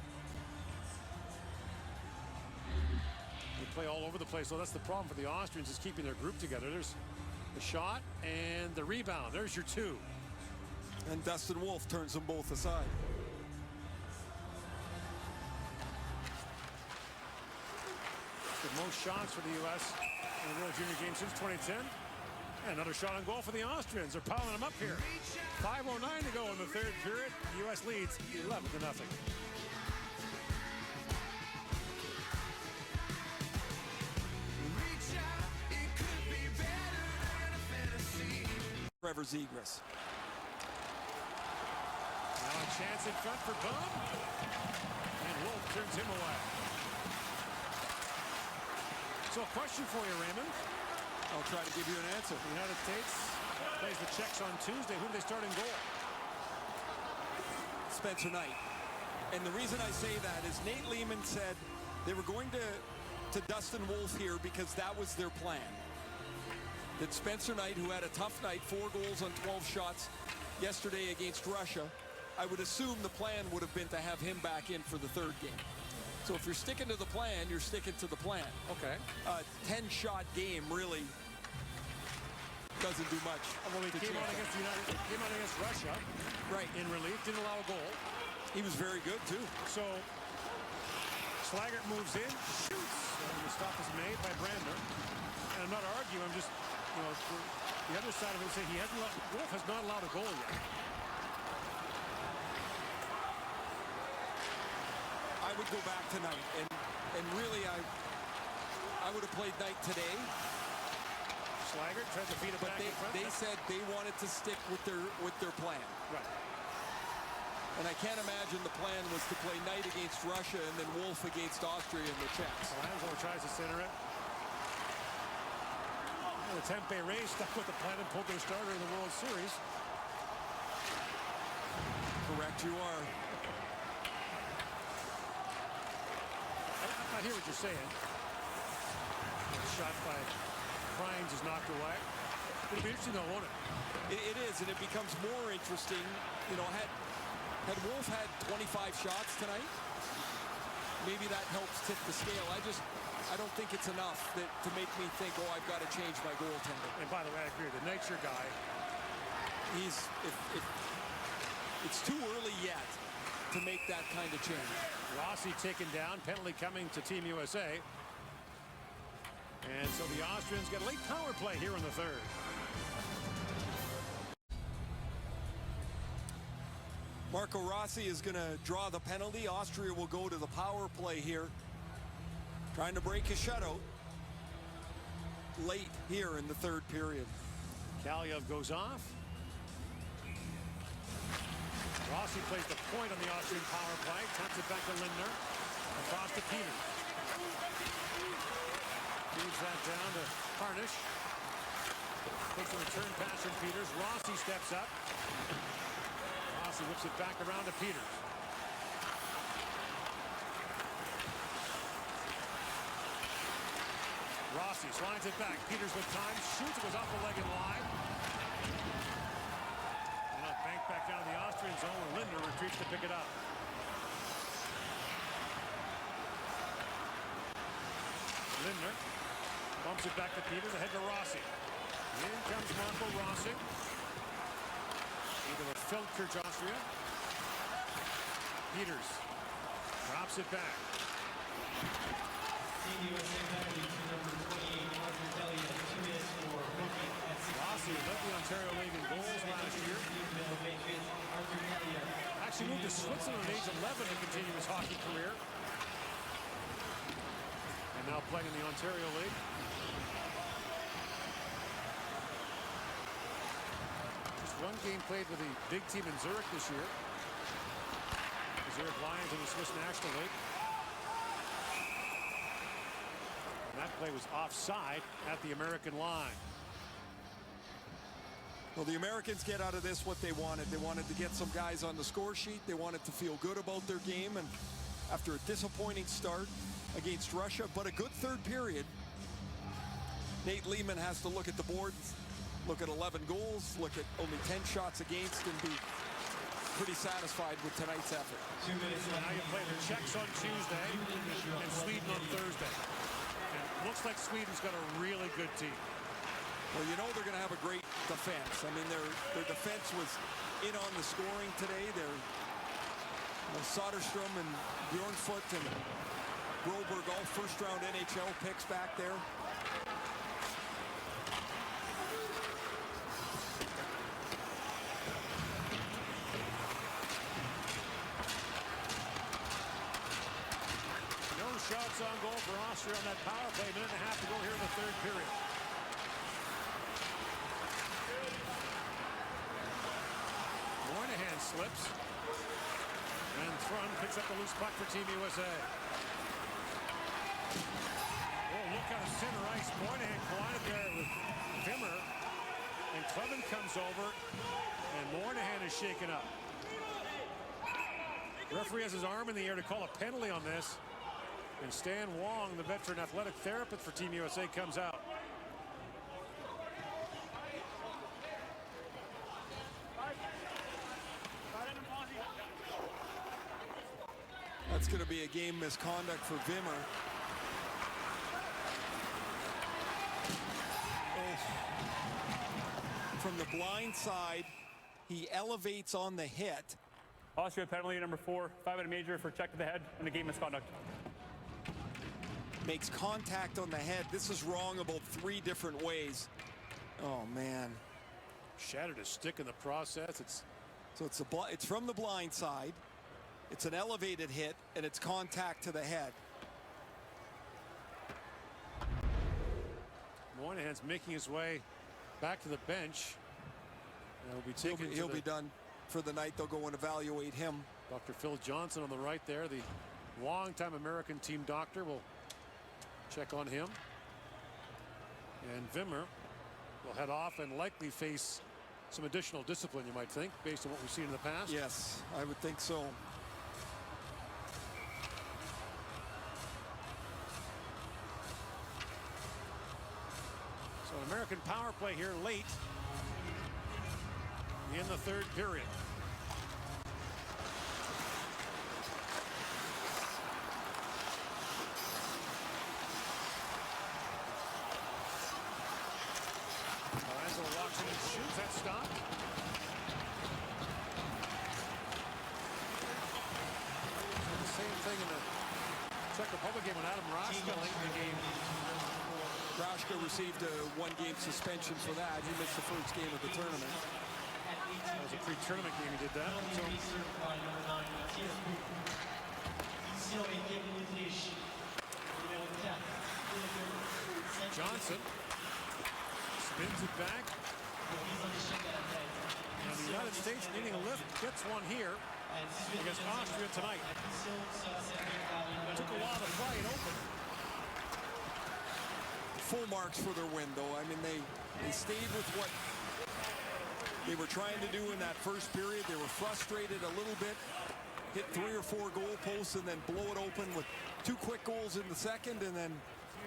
They play all over the place, so that's the problem for the Austrians, is keeping their group together. There's the shot and the rebound. There's your 2. And Dustin Wolf turns them both aside. The most shots for the U.S. in the World Junior game since 2010. And another shot on goal for the Austrians. They're piling them up here. 5:09 to go in the third period. The U.S. leads 11-0. Trevor Zegras. Now a chance in front for Boone. And Wolf turns him away. So a question for you, Raymond. I'll try to give you an answer. The United States plays the Czechs on Tuesday. Who do they start in goal? Spencer Knight. And the reason I say that is Nate Lehman said they were going to Dustin Wolf here because that was their plan. That Spencer Knight, who had a tough night, 4 goals on 12 shots yesterday against Russia, I would assume the plan would have been to have him back in for the third game. So if you're sticking to the plan, you're sticking to the plan. Okay. A 10-shot game really doesn't do much. Well, he came out against Russia. Right. In relief, didn't allow a goal. He was very good, too. So Slaggert moves in, shoots, and the stop is made by Brandner. And I'm not arguing, I'm just, you know, the other side of it saying Wolf has not allowed a goal yet. I would go back tonight, and really I would have played Knight today. Slaggert tried to feed it back in front. They said they wanted to stick with their plan. Right. And I can't imagine the plan was to play Knight against Russia and then Wolf against Austria and the Czechs. Angelo tries to center it. The Tempe Rays stuck with the plan and pulled their starter in the World Series. Correct, you are. I hear what you're saying. Shot by Krynes is knocked away. It'll be interesting though, won't it? It is, and it becomes more interesting. You know, had Wolf had 25 shots tonight, maybe that helps tip the scale. I don't think it's enough to make me think, oh, I've got to change my goaltender. And by the way, I agree. The Knight's your guy. It's too early yet to make that kind of change. Rossi taken down. Penalty coming to Team USA. And so the Austrians get a late power play here in the third. Marco Rossi is going to draw the penalty. Austria will go to the power play here, trying to break a shutout late here in the third period. Kaliev goes off. Rossi plays the point on the Austrian power play. Taps it back to Lindner. Across to Peters. Feeds that down to Harnish. Takes a return pass from Peters. Rossi steps up. Rossi whips it back around to Peters. Rossi slides it back. Peters with time. Shoots. It goes off the leg and line. Austrian zone, and Lindner retreats to pick it up. Lindner bumps it back to Peters, ahead to Rossi. In comes Marco Rossi. Into a Feldkirch, Austria. Peters drops it back. Rossi led the Ontario League in goals last year. Actually moved to Switzerland at age 11 to continue his hockey career. And now playing in the Ontario League. Just one game played with the big team in Zurich this year. The Zurich Lions in the Swiss National League. And that play was offside at the American line. Well, the Americans get out of this what they wanted. They wanted to get some guys on the score sheet. They wanted to feel good about their game. And after a disappointing start against Russia, but a good third period, Nate Lehman has to look at the board, look at 11 goals, look at only 10 shots against, and be pretty satisfied with tonight's effort. 2 minutes. Now you play the Czechs on Tuesday and Sweden on Thursday. And it looks like Sweden's got a really good team. Well, you know they're going to have a great defense. I mean, their defense was in on the scoring today. Soderstrom and Bjornfoot and Broberg, all first-round NHL picks back there. No shots on goal for Austria on that power play. Minute and a half to go here in the third period. Moynihan slips. And Thrun picks up the loose puck for Team USA. Oh, look out of center ice. Moynihan collided there with Vimmer. And Clement comes over. And Moynihan is shaken up. The referee has his arm in the air to call a penalty on this. And Stan Wong, the veteran athletic therapist for Team USA, comes out. That's going to be a game misconduct for Vimmer. From the blind side, he elevates on the hit. Austria penalty number 4, 5-minute major for check to the head and a game misconduct. Makes contact on the head. This is wrong about 3 different ways. Oh, man. Shattered his stick in the process. It's from the blind side. It's an elevated hit, and it's contact to the head. Moynihan's making his way back to the bench. He'll be done for the night. They'll go and evaluate him. Dr. Phil Johnson on the right there, the longtime American team doctor, will check on him. And Vimmer will head off and likely face some additional discipline, you might think, based on what we've seen in the past. Yes, I would think so. So an American power play here late in the third period. Lorenzo walks in and shoots. That stop. The same thing in the Czech Republic game when Adam Raška late in the game. Raška received a 1-game suspension for that. He missed the first game of the tournament. That was a pre-tournament game he did that. Johnson spins it back. And the United States needing a lift gets one here against Austria tonight. Took a while to pry it open. Full marks for their win, though. I mean, they stayed with what they were trying to do in that first period. They were frustrated a little bit, hit 3 or 4 goal posts, and then blow it open with 2 quick goals in the second, and then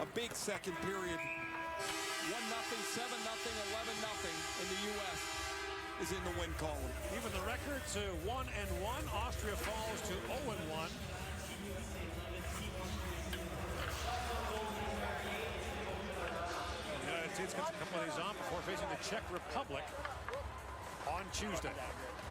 a big second period. 1-0, 7-0, 11-0 in the U.S. is in the win column. Even the record to 1-1. Austria falls to 0-1. The United States gets a couple of days off before facing the Czech Republic on Tuesday.